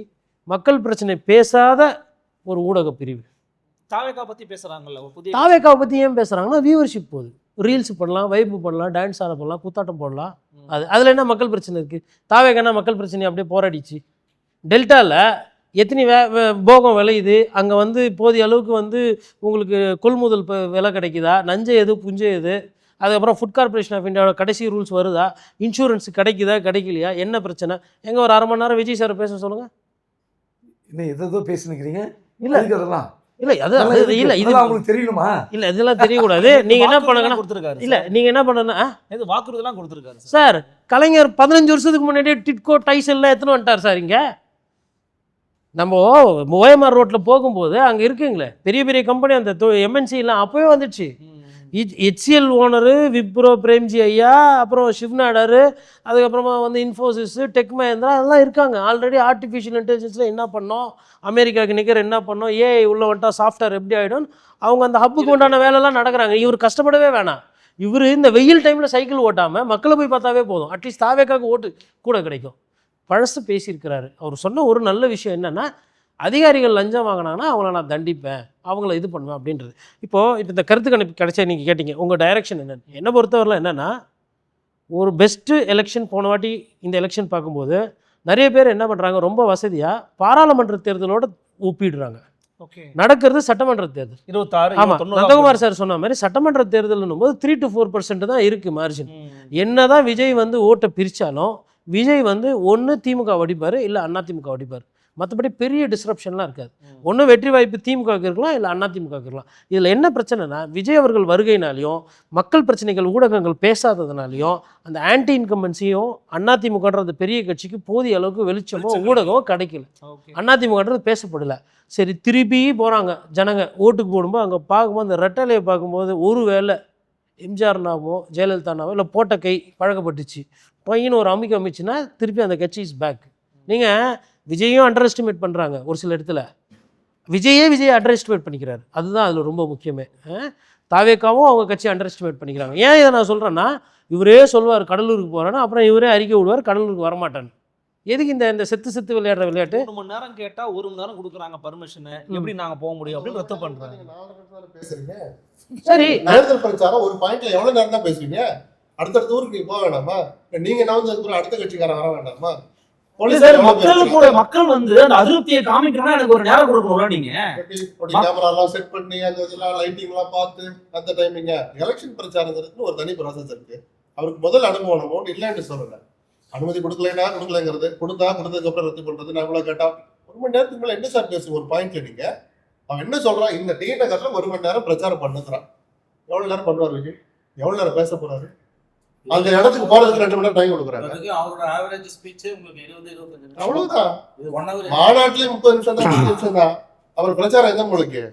Speaker 6: மக்கள் பிரச்சனை பேசாத ஒரு ஊடக பிரிவு.
Speaker 2: தாவேக்கா பற்றி பேசுகிறாங்கல்ல,
Speaker 6: தாவேக்காவை பற்றி ஏன் பேசுகிறாங்கன்னா வியூவர்ஷிப் போகுது. ரீல்ஸ் பண்ணலாம், வைப்பு பண்ணலாம், டான்ஸ் ஆட பண்ணலாம், குத்தாட்டம் போடலாம். அதில் என்ன மக்கள் பிரச்சனை இருக்குது? தாவேக்கானா மக்கள் பிரச்சனை அப்படியே போராடிச்சு. டெல்டாவில் எத்தனை போகம் விளையுது, அங்கே வந்து போதிய அளவுக்கு வந்து உங்களுக்கு கொள்முதல் விலை கிடைக்குதா, நஞ்சை எது புஞ்சை எது, அதுக்கப்புறம் ஃபுட் கார்பரேஷன் ஆஃப் இந்தியாவோட கடைசி ரூல்ஸ் வருதா, இன்சூரன்ஸ் கிடைக்குதா கிடைக்கலையா, என்ன பிரச்சனை, எங்கே ஒரு 1/2 மணி நேரம் விஜய் சார் பேச சொல்லுங்கள்.
Speaker 4: இன்னும் எதோ பேசினுக்கிறீங்க.
Speaker 6: இல்லை
Speaker 4: அதெல்லாம்
Speaker 6: இல்லை அது இல்லை, இது
Speaker 4: உங்களுக்கு தெரியணுமா?
Speaker 6: இல்லை, இதெல்லாம் தெரியக்கூடாது. நீங்கள் என்ன பண்ணுங்கன்னா
Speaker 2: கொடுத்துருக்காரு.
Speaker 6: இல்லை, நீங்கள் என்ன பண்ணுன்னா
Speaker 2: இது வாக்குறுதிலாம் கொடுத்துருக்காரு
Speaker 6: சார். கலைஞர் 15 வருஷத்துக்கு முன்னாடியே டிட்கோ டைசன்லாம் எத்தனை வந்துட்டார் சார். இங்கே நம்ம ஓஎம்ஆர் ரோட்டில் போகும்போது அங்கே இருக்குங்களே பெரிய பெரிய கம்பெனி, அந்த எம்என்சிலாம் அப்போவே வந்துடுச்சு. ஹெச்சிஎல் ஓனரு, விப்ரோ பிரேம்ஜி ஐயா, அப்புறம் ஷிவ்நாடரு, அதுக்கப்புறமா வந்து இன்ஃபோசிஸ், டெக் மஹேந்திரா, அதெல்லாம் இருக்காங்க. ஆல்ரெடி ஆர்டிஃபிஷியல் இன்டெலிஜென்ஸில் என்ன பண்ணோம், அமெரிக்காவுக்கு நிற்கிற என்ன பண்ணோம், ஏஐ உள்ளே வந்துட்டா சாஃப்ட்வேர் எப்படி ஆகிடும், அவங்க அந்த ஹப்புக்கு உண்டான வேலைலாம் நடக்கிறாங்க. இவர் கஷ்டப்படவே வேணாம். இவர் இந்த வெயில் டைமில் சைக்கிள் ஓட்டாமல் மக்களை போய் பார்த்தாவே போதும், அட்லீஸ்ட் தாவேக்காவுக்கு ஓட்டு கூட கிடைக்கும். பழசு பேசியிருக்கிறாரு. அவர் சொன்ன ஒரு நல்ல விஷயம் என்னென்னா, அதிகாரிகள் லஞ்சம் வாங்கினாங்கன்னா அவங்கள நான் தண்டிப்பேன், அவங்கள இது பண்ணுவேன் அப்படின்றது. இப்போது இந்த கருத்து கணிப்பு கிடைச்சா நீங்கள் கேட்டிங்க உங்கள் டைரெக்ஷன் என்னென்னு. என்னை பொறுத்தவரையில் என்னென்னா, ஒரு பெஸ்ட்டு எலெக்ஷன் போன வாட்டி இந்த எலெக்ஷன் பார்க்கும்போது நிறைய பேர் என்ன பண்ணுறாங்க, ரொம்ப வசதியாக பாராளுமன்ற தேர்தலோடு ஒப்பிடுறாங்க. நடக்கிறது சட்டமன்ற தேர்தல்
Speaker 2: 26.
Speaker 6: ஆமாம், நந்தகுமார் சார் சொன்ன மாதிரி சட்டமன்ற தேர்தல்னும் போது 3 to 4% தான் இருக்குது மார்ஜின். என்ன தான் விஜய் வந்து ஓட்டை பிரித்தாலும் விஜய் வந்து ஒன்று திமுக அடிப்பார், இல்லை அதிமுக அடிப்பார். மற்றபடி பெரிய டிஸ்ரப்ஷன்லாம் இருக்காது. ஒன்றும் வெற்றி வாய்ப்பு திமுகவுக்கு இருக்கலாம், இல்லை அதிமுகவுக்கு இருக்கலாம். இதில் என்ன பிரச்சனைனா, விஜய் அவர்கள் வருகைனாலையும் மக்கள் பிரச்சனைகள் ஊடகங்கள் பேசாததுனாலையும் அந்த ஆன்டி இன்கம்பன்சியும் அதிமுகன்ற பெரிய கட்சிக்கு போதிய அளவுக்கு வெளிச்சமோ ஊடகமோ கிடைக்கல. அதிமுகன்றது பேசப்படலை. சரி, திருப்பி போகிறாங்க ஜனங்க ஓட்டுக்கு போடும்போது அங்கே பார்க்கும்போது அந்த ரெட்டலையை பார்க்கும்போது ஒரு வேளை எம்ஜிஆர்னாவோ ஜெயலலிதானாவோ இல்லை போட்ட கை பழக்கப்பட்டுச்சு பையன் ஒரு அமைச்சுன்னா திருப்பி அந்த கட்சி இஸ் பேக். நீங்கள் விஜயும் அண்டர் எஸ்டிமேட் பண்ணுறாங்க ஒரு சில இடத்துல, விஜயை அண்டர் எஸ்டிமேட் பண்ணிக்கிறாரு. அதுதான் அதில் ரொம்ப முக்கியமே. தாவேக்காவும் அவங்க கட்சி அண்டர் எஸ்டிமேட் பண்ணிக்கிறாங்க. ஏன் இதை நான் சொல்கிறேன்னா, இவரே சொல்லுவார் கடலூருக்கு போகிறேன்னா, அப்புறம் இவரே அறிக்கை விடுவார் கடலூருக்கு வரமாட்டான்னு. எதுக்கு இந்த செத்து விளையாடுற விளையாட்டு?
Speaker 2: 3 மணி நேரம் கேட்டால் 1 மணி நேரம் கொடுக்குறாங்க பர்மிஷன், எப்படி நாங்கள் போக முடியும் அப்படின்னு ரத்து பண்ணுறாங்க.
Speaker 6: சரி,
Speaker 3: தேர்தல் பிரச்சாரம் ஒரு பாயிண்ட்ல எவ்வளவு நேரம் தான் பேசுவீங்க? அடுத்தடுத்த ஊருக்கு நீங்க போக வேண்டாமா? நீங்க நான் அடுத்த கட்சிக்காரன் வர வேண்டாமா?
Speaker 2: மக்கள் வந்து அந்த அதிருப்தியை காமிக்கணும்னா எனக்கு ஒரு நேரம் கொடுக்கணும்ல. நீங்க
Speaker 3: கேமரா எல்லாம் செட் பண்ணி அந்த இதெல்லாம் லைட்டிங் எல்லாம் பார்த்து அந்த டைமிங்க எலெக்ஷன் பிரச்சாரங்கிறது ஒரு தனி ப்ராசஸ் இருக்கு. அவருக்கு முதல் அனுபவம் இல்லைன்னு சொல்லல. அனுமதி கொடுக்கலங்கிறது, கொடுத்ததுக்கு அப்புறம் ரத்து பண்றது. நான் இவ்வளவு கேட்டா 1 மணி நேரத்துக்கு மேல என்ன சார் பேசுங்க ஒரு பாயிண்ட்ல? நீங்க அவன் என்ன சொல்றான், இந்த டி நகர்ல 1 மணி நேரம் பிரச்சாரம் பண்ணுறான். எவ்வளவு நேரம் பண்ணுவார் விஜய்? எவ்வளவு நேரம் பேச போறாரு? அந்த இடத்துக்கு போறதுக்கு 2 மணி நேரம் டைம் கொடுக்குறாங்க. அவ்வளவுதான். மாநாட்டிலே 30 நிமிஷம் தான், 30 நிமிஷம் தான் அவர் பிரச்சாரம். எந்த உங்களுக்கு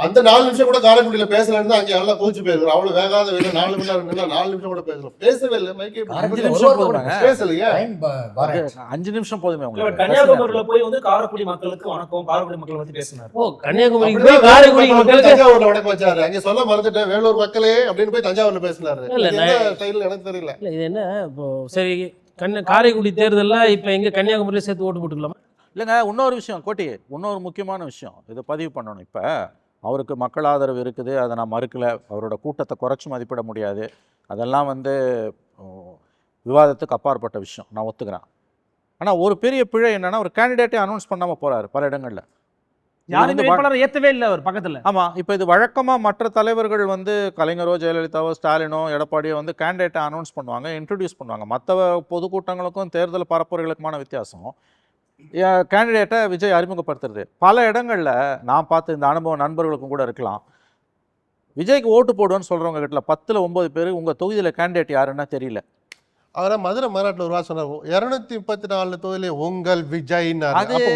Speaker 3: அந்த 4 நிமிஷம் கூட காரைக்குடியில பேசலன்னு தான் அங்கே எல்லாம் கோச்சு பேசுறோம். அவ்வளவு வேகாத வேலை 4 மணி நேரம் 4 நிமிஷம் கூட பேசலாம். பேசவே இல்லை.
Speaker 1: 5 நிமிஷம் போதுங்க.
Speaker 3: பேசலையா?
Speaker 1: 5 நிமிஷம் போதுமே உங்களுக்கு.
Speaker 2: கன்னியாகுமரியில போய் வந்து காரைக்குடி மக்களுக்கு வணக்கம், காரைக்குடி மக்கள் பத்தி பேசினார்.
Speaker 6: கன்னியாகுமரி காரைக்குடி மக்களுக்கு
Speaker 3: தஞ்சாவூர்ல வணக்கம் வச்சாரு. அங்க சொல்ல மறந்துட்டேன், வேலூர் மக்களே அப்படின்னு போய் தஞ்சாவூர்ல பேசினாரு. எனக்கு தெரியல.
Speaker 6: இது என்ன இப்போ சரி, காரைக்குடி தேர்தலில் இப்போ எங்க கன்னியாகுமரியில சேர்த்து ஓட்டு போட்டுக்கலாமா?
Speaker 1: இல்லைங்க, இன்னொரு விஷயம் கோட்டி, இன்னொரு முக்கியமான விஷயம் இதை பதிவு பண்ணணும். இப்போ அவருக்கு மக்கள் ஆதரவு இருக்குது, அதை நான் மறுக்கலை. அவரோட கூட்டத்தை குறைச்சி மதிப்பிட முடியாது. அதெல்லாம் வந்து விவாதத்துக்கு அப்பாற்பட்ட விஷயம், நான் ஒத்துக்கிறேன். ஆனால் ஒரு பெரிய பிழை என்னன்னா, ஒரு கேண்டிடேட்டே அனௌன்ஸ் பண்ணாமல் போகிறாரு பல இடங்களில்.
Speaker 2: யாரும் வேட்பாளர் ஏற்றவே இல்லை அவர் பக்கத்தில்.
Speaker 1: ஆமாம், இப்போ இது வழக்கமாக மற்ற தலைவர்கள் வந்து கலைஞரோ ஜெயலலிதாவோ ஸ்டாலினோ எடப்பாடியோ வந்து கேண்டிடேட்டை அனௌன்ஸ் பண்ணுவாங்க, இன்ட்ரடியூஸ் பண்ணுவாங்க. மற்ற பொதுக்கூட்டங்களுக்கும் தேர்தல் பரப்புரைகளுக்குமான வித்தியாசம் கேண்டிடேட்டை விஜய் அறிமுகப்படுத்துறது. பல இடங்களில் நான் பார்த்து இந்த அனுபவம் நண்பர்களுக்கும் கூட இருக்கலாம். விஜய்க்கு ஓட்டு போடுவேன்னு சொல்கிறவங்க கிட்ட 10ல் 9 பேர் உங்கள் தொகுதியில் கேண்டிடேட் யாருன்னா தெரியல.
Speaker 3: அவரை மதுரை மாநாட்டில் ஒரு வாரம் சொன்னார், 234 தொகுதியிலே உங்கள் விஜய்ன்னு.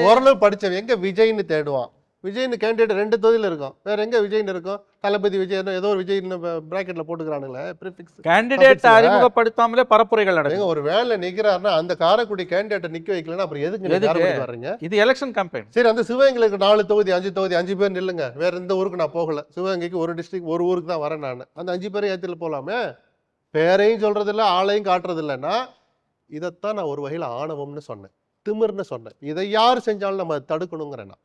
Speaker 3: ஓரளவு படித்தவன் எங்கே விஜய்னு தேடுவான்? விஜய்னு கேண்டிடேட் 2 தொகுதியில் இருக்கும், வேற எங்க விஜய்னு இருக்கும்? தளபதி விஜய் ஏதோ ஒரு விஜய்னு பிராக்கெட்ல போட்டுக்கிறானுங்களே, ப்ரிஃபிக்ஸ்.
Speaker 1: கேண்டிடேட் அறிமுகப்படுத்தாமலே பரப்புரைகள் நடக்குது.
Speaker 3: ஒரு வேலை நிக்கிறாருன்னா அந்த காரைக்குடி கேண்டிடேட்டை நிக்க வைக்கலன்னா அப்புறம் எதுக்கு வர்றீங்க?
Speaker 1: இது எலெக்ஷன் கேம்பெயின்.
Speaker 3: சரி, அந்த சிவகங்கைக்கு 4 தொகுதி 5 தொகுதி 5 பேர் நில்லுங்க. வேற எந்த ஊருக்கு நான் போகல, சிவகங்கைக்கு ஒரு டிஸ்ட்ரிக்ட் ஒரு ஊருக்கு தான் வரேன் நான். அந்த 5 பேரை ஏற்றில போகலாமே. பேரையும் சொல்றது இல்லை, ஆளையும் காட்டுறது இல்லைன்னா இதைத்தான் நான் ஒரு வகையில் ஆணவம்னு சொன்னேன், திமிர்னு சொன்னேன். இதை யார் செஞ்சாலும் நம்ம தடுக்கணுங்கிறேன் நான்.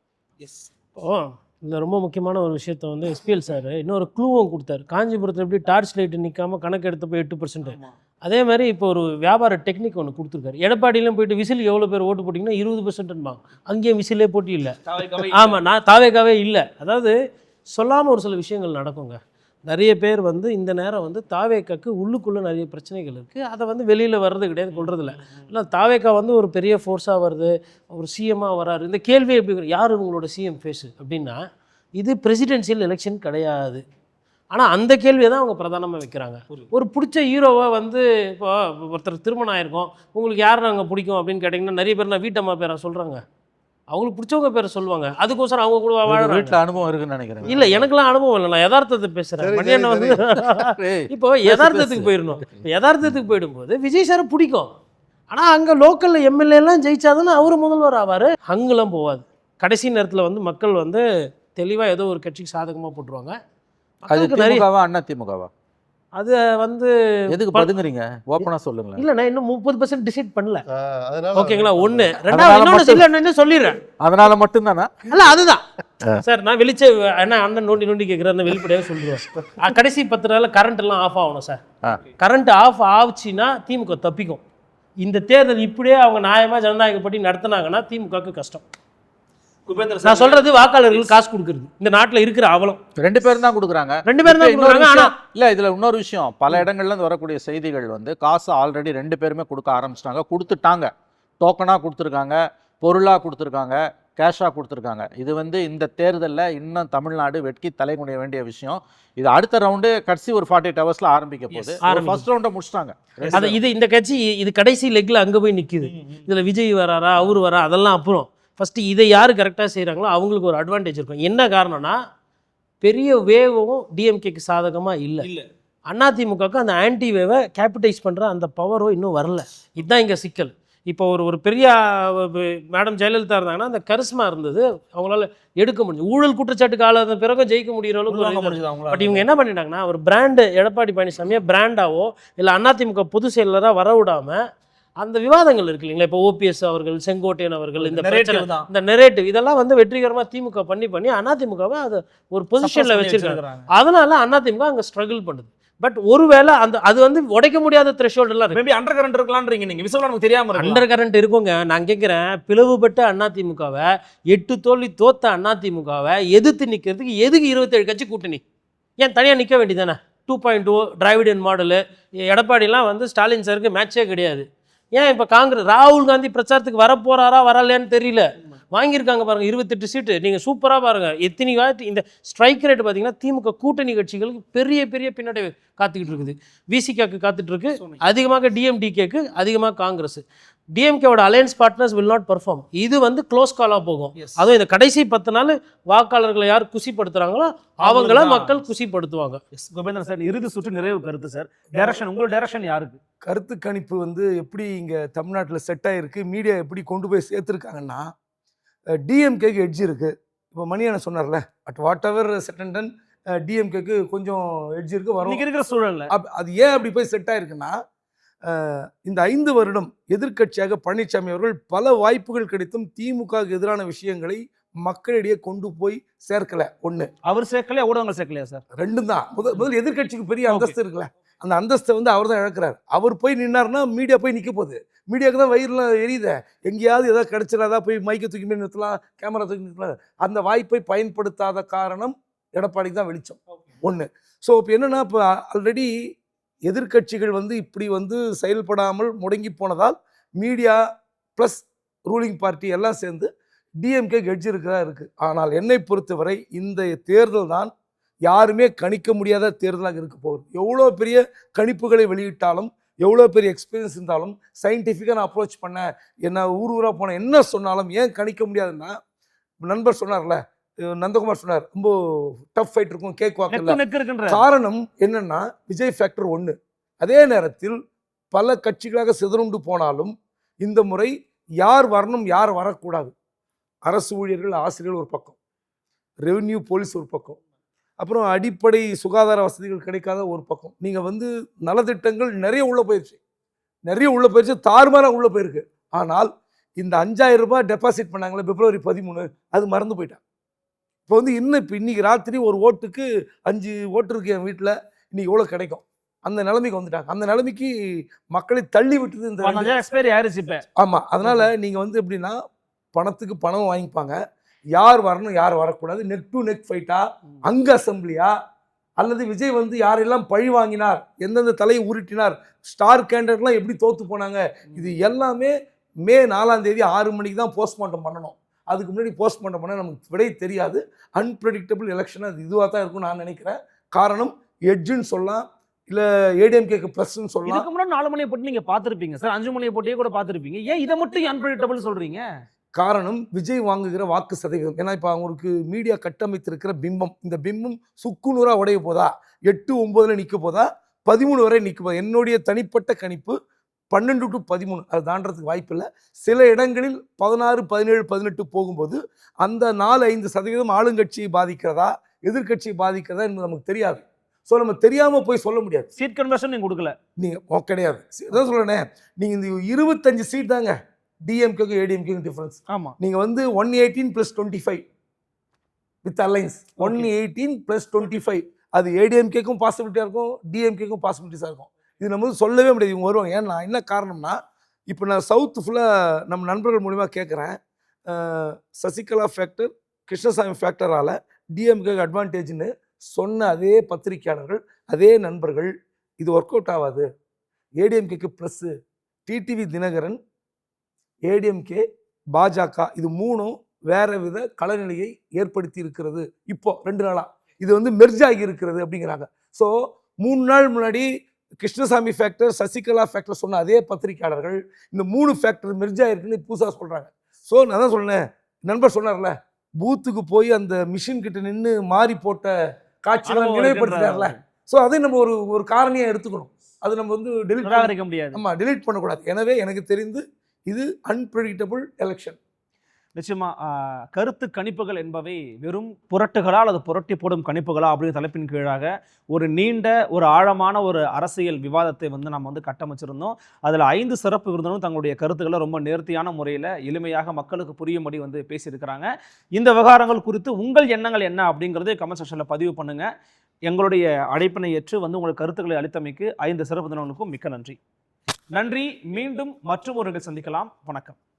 Speaker 6: இந்த ரொம்ப முக்கியமான ஒரு விஷயத்த வந்து எஸ்பிஎல் சார் இன்னொரு க்ளூவும் கொடுத்தாரு. காஞ்சிபுரத்தில் எப்படி டார்ச் லைட்டு நிற்காம கணக்கு எடுத்தப்போ 8%, அதே மாதிரி இப்போ ஒரு வியாபார டெக்னிக் ஒன்று கொடுத்துருக்காரு. எடப்பாடியிலும் போயிட்டு விசில் எவ்வளோ பேர் ஓட்டு போட்டிங்கன்னா 20%. அங்கேயும் விசிலே போட்டி இல்லை. ஆமாம், நான் தாவேக்காவே இல்லை. அதாவது சொல்லாமல் ஒரு சில விஷயங்கள் நடக்குங்க. நிறைய பேர் வந்து இந்த நேரம் வந்து தாவேக்காக்கு உள்ளுக்குள்ளே நிறைய பிரச்சனைகள் இருக்குது, அதை வந்து வெளியில் வர்றது கிடையாது, கொள்றதில்ல. இல்லை தாவேக்கா வந்து ஒரு பெரிய ஃபோர்ஸாக வருது, ஒரு சிஎம்மாக வராரு. இந்த கேள்வி எப்படி, யார் உங்களோட சிஎம் ஃபேஸு அப்படின்னா, இது பிரசிடென்சியல் எலெக்ஷன் கிடையாது. ஆனால் அந்த கேள்வியை தான் அவங்க பிரதானமாக வைக்கிறாங்க. ஒரு பிடிச்ச ஹீரோவை வந்து இப்போ ஒருத்தர் திருமணம் ஆயிருக்கும், உங்களுக்கு யார் நாங்கள் பிடிக்கும் அப்படின்னு கேட்டிங்கன்னா நிறைய பேர் நான் வீட்டம்மா பேரை சொல்கிறாங்க, அவங்களுக்கு பிடிச்சவங்க பேரை சொல்லுவாங்க. அதுக்கோசரம் அவங்க கூட
Speaker 1: வீட்டில் அனுபவம் இருக்குன்னு நினைக்கிறேன்.
Speaker 6: இல்லை, எனக்குலாம் அனுபவம் இல்லை, நான் யதார்த்தத்தை பேசுகிறேன். மணியண்ணன் வந்து இப்போ யதார்த்தத்துக்கு போயிடணும். யதார்த்தத்துக்கு போயிடும்போது விஜய் சாரை பிடிக்கும், ஆனால் அங்கே லோக்கலில் எம்எல்ஏலாம் ஜெயிச்சாதானே அவர் முதல்வர் ஆவார். அங்கெல்லாம் போகாது. கடைசி நேரத்தில் வந்து மக்கள் வந்து தெளிவாக ஏதோ ஒரு கட்சிக்கு சாதகமாக போட்டுருவாங்க.
Speaker 1: அது திமுகவா அண்ணா திமுகவா?
Speaker 6: அது வந்து
Speaker 1: எதுக்கு பதுங்குறீங்க, ஓப்பனா சொல்லுங்களேன்.
Speaker 6: இல்ல, நான் இன்னும் 30% டிசைட் பண்ணல.
Speaker 3: அதனால
Speaker 6: ஓகேங்களா? ஒண்ணு ரெண்டாவது சொல்லிடுறேன்.
Speaker 1: அதனால மட்டும் தானா?
Speaker 6: இல்ல, அதுதான் சார். நான் வெளிச்ச என்ன அண்ணன் நோண்டி கேட்குறேன், வெளிப்படையாக சொல்லிடுவேன். கடைசி 10 நாள் கரண்ட் எல்லாம் ஆஃப் ஆகணும் சார். கரண்ட் ஆஃப் ஆச்சுன்னா திமுக தப்பிக்கும். இந்த தேர்தல் இப்படியே அவங்க நியாயமா ஜனநாயகப்படி நடத்தினாங்கன்னா திமுகவுக்கு கஷ்டம். நான் சொல்றது வாக்காளர்கள் காசு கொடுக்குறது இந்த நாட்டில் இருக்கிற அவலம்
Speaker 1: 2 பேரும் தான் கொடுக்குறாங்க.
Speaker 6: 2 பேரும் தான் கொடுக்குறாங்க. ஆனால்
Speaker 1: இல்லை, இதில் இன்னொரு விஷயம், பல இடங்கள்லேருந்து வரக்கூடிய செய்திகள் வந்து காசு ஆல்ரெடி 2 பேருமே கொடுக்க ஆரம்பிச்சிட்டாங்க, கொடுத்துட்டாங்க. டோக்கனாக கொடுத்துருக்காங்க, பொருளாக கொடுத்துருக்காங்க, கேஷாக கொடுத்துருக்காங்க. இது வந்து இந்த தேர்தலில் இன்னும் தமிழ்நாடு வெட்கி தலைகுனிய வேண்டிய விஷயம். இது அடுத்த ரவுண்டு கடைசி ஒரு 48 ஹவர்ஸில் ஆரம்பிக்க போகுது. ஃபர்ஸ்ட் ரவுண்டை முடிச்சிட்டாங்க.
Speaker 6: அது இது இந்த கட்சி இது கடைசி லெக்கில் அங்கே போய் நிற்கிது. இதில் விஜய் வராரா அவர் வரா அதெல்லாம் அப்புறம். ஃபஸ்ட்டு இதை யார் கரெக்டாக செய்கிறாங்களோ அவங்களுக்கு ஒரு அட்வான்டேஜ் இருக்கும். என்ன காரணம்னா பெரிய வேவும் டிஎம்கேக்கு சாதகமாக இல்லை. அதிமுகவுக்கு அந்த ஆன்டி வேவை கேபிட்டலைஸ் பண்ணுற அந்த பவரோ இன்னும் வரல. இதுதான் இங்கே சிக்கல். இப்போ ஒரு பெரிய மேடம் ஜெயலலிதா இருந்தாங்கன்னா அந்த கரிஸ்மா இருந்தது, அவங்களால எடுக்க முடியும். ஊழல் குற்றச்சாட்டுக்கு ஆளாத பிறகு ஜெயிக்க முடிகிற அளவுக்கு. பட் இவங்க என்ன பண்ணிட்டாங்கன்னா ஒரு பிராண்டு எடப்பாடி பழனிசாமியை பிராண்டாவோ இல்லை அதிமுக பொதுச் செயலராக வர விடாமல் அந்த விவாதங்கள் இருக்கு இல்லைங்களா, இப்போ ஓபிஎஸ் அவர்கள், செங்கோட்டையன் அவர்கள், இந்த இந்த நெரேட்டிவ் இதெல்லாம் வந்து வெற்றிகரமாக திமுக பண்ணி அதிமுகவை அதை ஒரு பொசிஷனில் வச்சிருக்காங்க. அதனால அதிமுக அங்கே ஸ்ட்ரகிள் பண்ணுது. பட் ஒருவேளை அது வந்து உடைக்க முடியாத த்ரெஷோல்ட் எல்லாம் இருக்கு.
Speaker 2: மேபி அண்டர் கரண்ட் இருக்கலாம்ன்றீங்க நீங்க. விசுவலா நமக்கு தெரியாம இருக்கு.
Speaker 6: அண்டர் கரண்ட் இருக்குங்க. நான் கேட்குறேன், பிளவுபட்ட அதிமுகவை 8 தோல்வி தோத்த அதிமுகவை எதிர்த்து நிற்கிறதுக்கு எதுக்கு 27 கட்சி கூட்டணி? ஏன் தனியாக நிற்க வேண்டியதானே? 2.0 டிராவிடியன் மாடலு எடப்பாடிலாம் வந்து ஸ்டாலின் சாருக்கு மேட்சே கிடையாது. ஏன் இப்போ காங்கிரஸ் ராகுல் காந்தி பிரச்சாரத்துக்கு வரப்போறாரா வரலையான்னு தெரியல. வாங்கியிருக்காங்க பாருங்கள் 28 சீட்டு. நீங்கள் சூப்பராக பாருங்கள் எத்தனை வாட்டி இந்த ஸ்ட்ரைக் ரேட் பார்த்தீங்கன்னா திமுக கூட்டணி கட்சிகளுக்கு பெரிய பெரிய பின்னடைவு காத்துக்கிட்டு இருக்குது. விசிகாக்கு காத்துட்டு இருக்கு அதிகமாக, டிஎம்டிகேக்கு அதிகமாக காங்கிரஸ். டிஎம்கேவோட alliance partners will not perform. இது வந்து க்ளோஸ் காலாக போகும். அதுவும் இந்த கடைசி 10 நாள் வாக்காளர்களை யார் குசிப்படுத்துகிறாங்களோ அவங்கள மக்கள் குசிப்படுத்துவாங்க.
Speaker 2: கோபேந்திரன் சார், இறுதி சுற்று நிறைவு கருத்து சார். டைரக்ஷன், உங்களோட டைரக்ஷன் யாருக்கு?
Speaker 4: கருத்து கணிப்பு வந்து எப்படி இங்கே தமிழ்நாட்டில் செட் ஆகிருக்கு, மீடியா எப்படி கொண்டு போய் சேர்த்துருக்காங்கன்னா, டிஎம்கேக்கு எட்ஜ் இருக்குது. இப்போ மணியான சொன்னார்ல, அட் வாட் எவர் செட்டன்டன் டிஎம்கேக்கு கொஞ்சம் எட்ஜ் இருக்குது வரும்
Speaker 2: இருக்கிற சூழல்ல.
Speaker 4: அது ஏன் அப்படி போய் செட் ஆகிருக்குன்னா, இந்த 5 வருடம் எதிர்க்கட்சியாக பழனிசாமி அவர்கள் பல வாய்ப்புகள் கிடைத்தும் திமுகவுக்கு எதிரான விஷயங்களை மக்களிடையே கொண்டு போய் சேர்க்கலை. ஒன்று
Speaker 2: அவர் சேர்க்கலையா, ஊடகங்கள் சேர்க்கலையா சார்?
Speaker 4: ரெண்டும் தான். முதல் எதிர்க்கட்சிக்கு பெரிய அந்தஸ்து இருக்குல்ல, அந்த அந்தஸ்தை வந்து அவர் தான் இழக்கிறார். அவர் போய் நின்னார்னா மீடியா போய் நிற்க போகுது. மீடியாவுக்கு தான் வயிறுலாம் எரியுத, எங்கேயாவது ஏதாவது கிடைச்சிடாதா, போய் மைக்கை தூக்கி போய் நிறுத்தலாம், கேமரா தூக்கி நிறுத்தலாம். அந்த வாய்ப்பை பயன்படுத்தாத காரணம் எடப்பாடிக்கு தான் வெளிச்சம். ஒன்று. ஸோ இப்போ என்னென்னா, இப்போ ஆல்ரெடி எதிர்க்கட்சிகள் வந்து இப்படி வந்து செயல்படாமல் முடங்கி போனதால் மீடியா ப்ளஸ் ரூலிங் பார்ட்டி எல்லாம் சேர்ந்து டிஎம்கே எட்ஜ் இருக்கிறதா இருக்குது. ஆனால் என்னை பொறுத்தவரை இந்த தேர்தல் தான் யாருமே கணிக்க முடியாத தேர்தலாக இருக்க போகுது. எவ்வளோ பெரிய கணிப்புகளை வெளியிட்டாலும், எவ்வளோ பெரிய எக்ஸ்பீரியன்ஸ் இருந்தாலும், சயின்டிஃபிக்காக நான் அப்ரோச் பண்ணேன், என்ன ஊராக போனேன், என்ன சொன்னாலும் ஏன் கணிக்க முடியாதுன்னா, நண்பர் சொன்னார்ல, நந்தகுமார் சொன்னார், ரொம்ப டஃப் ஃபைட் இருக்கும், கேக் வாக்கு. காரணம் என்னன்னா, விஜய் ஃபேக்டர் 1. அதே நேரத்தில் பல கட்சிகளாக சிதறுண்டு போனாலும் இந்த முறை யார் வரணும் யார் வரக்கூடாது, அரசு ஊழியர்கள், ஆசிரியர்கள் ஒரு பக்கம், ரெவென்யூ போலீஸ் ஒரு பக்கம், அப்புறம் அடிப்படை சுகாதார வசதிகள் கிடைக்காத ஒரு பக்கம். நீங்கள் வந்து நலத்திட்டங்கள் நிறைய உள்ளே போயிடுச்சு, தாறுமாறாக உள்ளே போயிருக்கு. ஆனால் இந்த 5000 ரூபாய் டெபாசிட் பண்ணாங்களே பிப்ரவரி 13, அது மறந்து போயிட்டாங்க. இப்போ வந்து இன்னைக்கு ராத்திரி ஒரு ஓட்டுக்கு 5 ஓட்டு இருக்கு என் வீட்டில், இன்னைக்கு எவ்வளோ கிடைக்கும், அந்த நிலைமைக்கு வந்துட்டாங்க. அந்த நிலைமைக்கு மக்களை தள்ளி விட்டுது இந்த
Speaker 2: எக்ஸ்பைரி ஆயிருச்சு இப்போ.
Speaker 4: ஆமாம். அதனால் நீங்கள் வந்து எப்படின்னா, பணத்துக்கு பணம் வாங்கிப்பாங்க, யார் வரணும் யார் வரக்கூடாது, நெக் டு நெக் ஃபைட்டா, அங்கே அசம்பிளியா, அல்லது விஜய் வந்து யாரெல்லாம் பழி வாங்கினார், எந்தெந்த தலையை உருட்டினார், ஸ்டார் கேண்டர்லாம் எப்படி தோற்று போனாங்க, இது எல்லாமே மே 4ஆம் தேதி 6 மணிக்கு தான் போஸ்ட்மார்ட்டம் பண்ணணும். அதுக்கு முன்னாடி போஸ்ட்மார்ட்டம் பண்ணால் நமக்கு விடை தெரியாது. அன்பிரடிக்டபிள் எலெக்ஷன் அது இதுவாக தான் இருக்கும்னு நான் நினைக்கிறேன். காரணம் எட்ஜுன்னு சொல்லலாம், இல்லை ஏடிஎம்கேக்கு ப்ளஸ்ன்னு சொல்லலாம்.
Speaker 2: இதுக்கு முன்னாடி 4 மணியை போட்டு நீங்கள் பார்த்துருப்பீங்க சார், 5 மணியை போட்டியே கூட பார்த்துருப்பீங்க. ஏன் இதை மட்டும் அன்பிரடிக்டபிள் சொல்கிறீங்க?
Speaker 4: காரணம் விஜய் வாங்குகிற வாக்கு சதவீதம். ஏன்னா இப்போ அவங்களுக்கு மீடியா கட்டமைத்திருக்கிற பிம்பம், இந்த பிம்பம் சுக்குநூறாக உடைய போதா, 8-9 நிற்க போதா, 13 வரை நிற்க போதா. என்னுடைய தனிப்பட்ட கணிப்பு 12 to 13, அது தாண்டறதுக்கு வாய்ப்பு இல்லை. சில இடங்களில் 16, 17, 18 போகும்போது அந்த 4-5% ஆளுங்கட்சியை பாதிக்கிறதா எதிர்கட்சியை பாதிக்கிறதா என்பது நமக்கு தெரியாது. ஸோ நம்ம தெரியாமல் போய் சொல்ல முடியாது.
Speaker 2: சீட் கன்வர்ஷன் நீங்கள் கொடுக்கல,
Speaker 4: நீங்கள் கிடையாது. அதான் சொல்கிறேனே, நீங்கள் இந்த 25 சீட் தாங்க டிஎம்கேக்கும் ஏடிஎம்கேக்கும் டிஃபரன்ஸ்.
Speaker 2: ஆமாம்.
Speaker 4: நீங்கள் வந்து 118 + 25 வித் அலைன்ஸ், 118 + 25, அது ஏடிஎம்கேக்கும் பாசிபிலிட்டியாக இருக்கும், டிஎம்கேக்கும் பாசிபிலிட்டிஸாக இருக்கும். இது நம்ம சொல்லவே முடியாது இவங்க வருவாங்க. ஏன்னா என்ன காரணம்னா, இப்போ நான் சவுத் ஃபுல்லாக நம்ம நண்பர்கள் மூலிமா கேட்குறேன், சசிகலா ஃபேக்டர், கிருஷ்ணசாமி ஃபேக்டரால் டிஎம்கேக்கு அட்வான்டேஜ்னு சொன்ன அதே பத்திரிகையாளர்கள், அதே நண்பர்கள், இது ஒர்க் அவுட் ஆகாது, ஏடிஎம்கேக்கு ப்ளஸ்ஸு, டிடிவி தினகரன், ஏடிஎம்கே, பாஜக, இது 3ம் வேற வித களநிலையை ஏற்படுத்தி இருக்கிறது. இப்போ 2 நாளா இது வந்து மெர்ஜ் ஆகி இருக்கிறது அப்படிங்கிறாங்க. ஸோ 3 நாள் முன்னாடி கிருஷ்ணசாமி ஃபேக்டர், சசிகலா ஃபேக்டர் சொன்ன அதே பத்திரிகையாளர்கள் இந்த 3 ஃபேக்டர் மெர்ஜ் ஆயிருக்குன்னு புதுசாக சொல்றாங்க. ஸோ நான் தான் சொன்னேன், நண்பர் சொன்னார்ல, பூத்துக்கு போய் அந்த மிஷின் கிட்ட நின்று மாறி போட்ட காட்சியெல்லாம்
Speaker 2: அனுபவம்
Speaker 4: நினைவுபடுத்தினார்ல. ஸோ அதை நம்ம ஒரு காரணியாக எடுத்துக்கணும். அது நம்ம வந்து
Speaker 2: நிராகரிக்க முடியாது.
Speaker 4: delete பண்ணக்கூடாது. எனவே எனக்கு தெரிந்து இது அன்பிரடிக்டபிள் எலெக்ஷன்.
Speaker 2: நிச்சயமா கருத்து கணிப்புகள் என்பவை வெறும் புரட்டுகளா அல்லது புரட்டி போடும் கணிப்புகளா அப்படின்னு தலைப்பின் கீழாக ஒரு நீண்ட ஒரு ஆழமான ஒரு அரசியல் விவாதத்தை வந்து நம்ம வந்து கட்டமைச்சிருந்தோம். அதில் 5 சிறப்பு விருந்தினரும் தங்களுடைய கருத்துக்களை ரொம்ப நேர்த்தியான முறையில் எளிமையாக மக்களுக்கு புரியும்படி வந்து பேசியிருக்கிறாங்க. இந்த விவகாரங்கள் குறித்து உங்கள் எண்ணங்கள் என்ன அப்படிங்கிறது கமெண்ட் செக்ஷனில் பதிவு பண்ணுங்க. எங்களுடைய அழைப்பினை ஏற்று வந்து உங்கள் கருத்துக்களை அளித்தமைக்கு 5 சிறப்பு விருந்தினர்களுக்கும் மிக்க நன்றி. மீண்டும் மற்றும் ஒரு சந்திக்கலாம். வணக்கம்.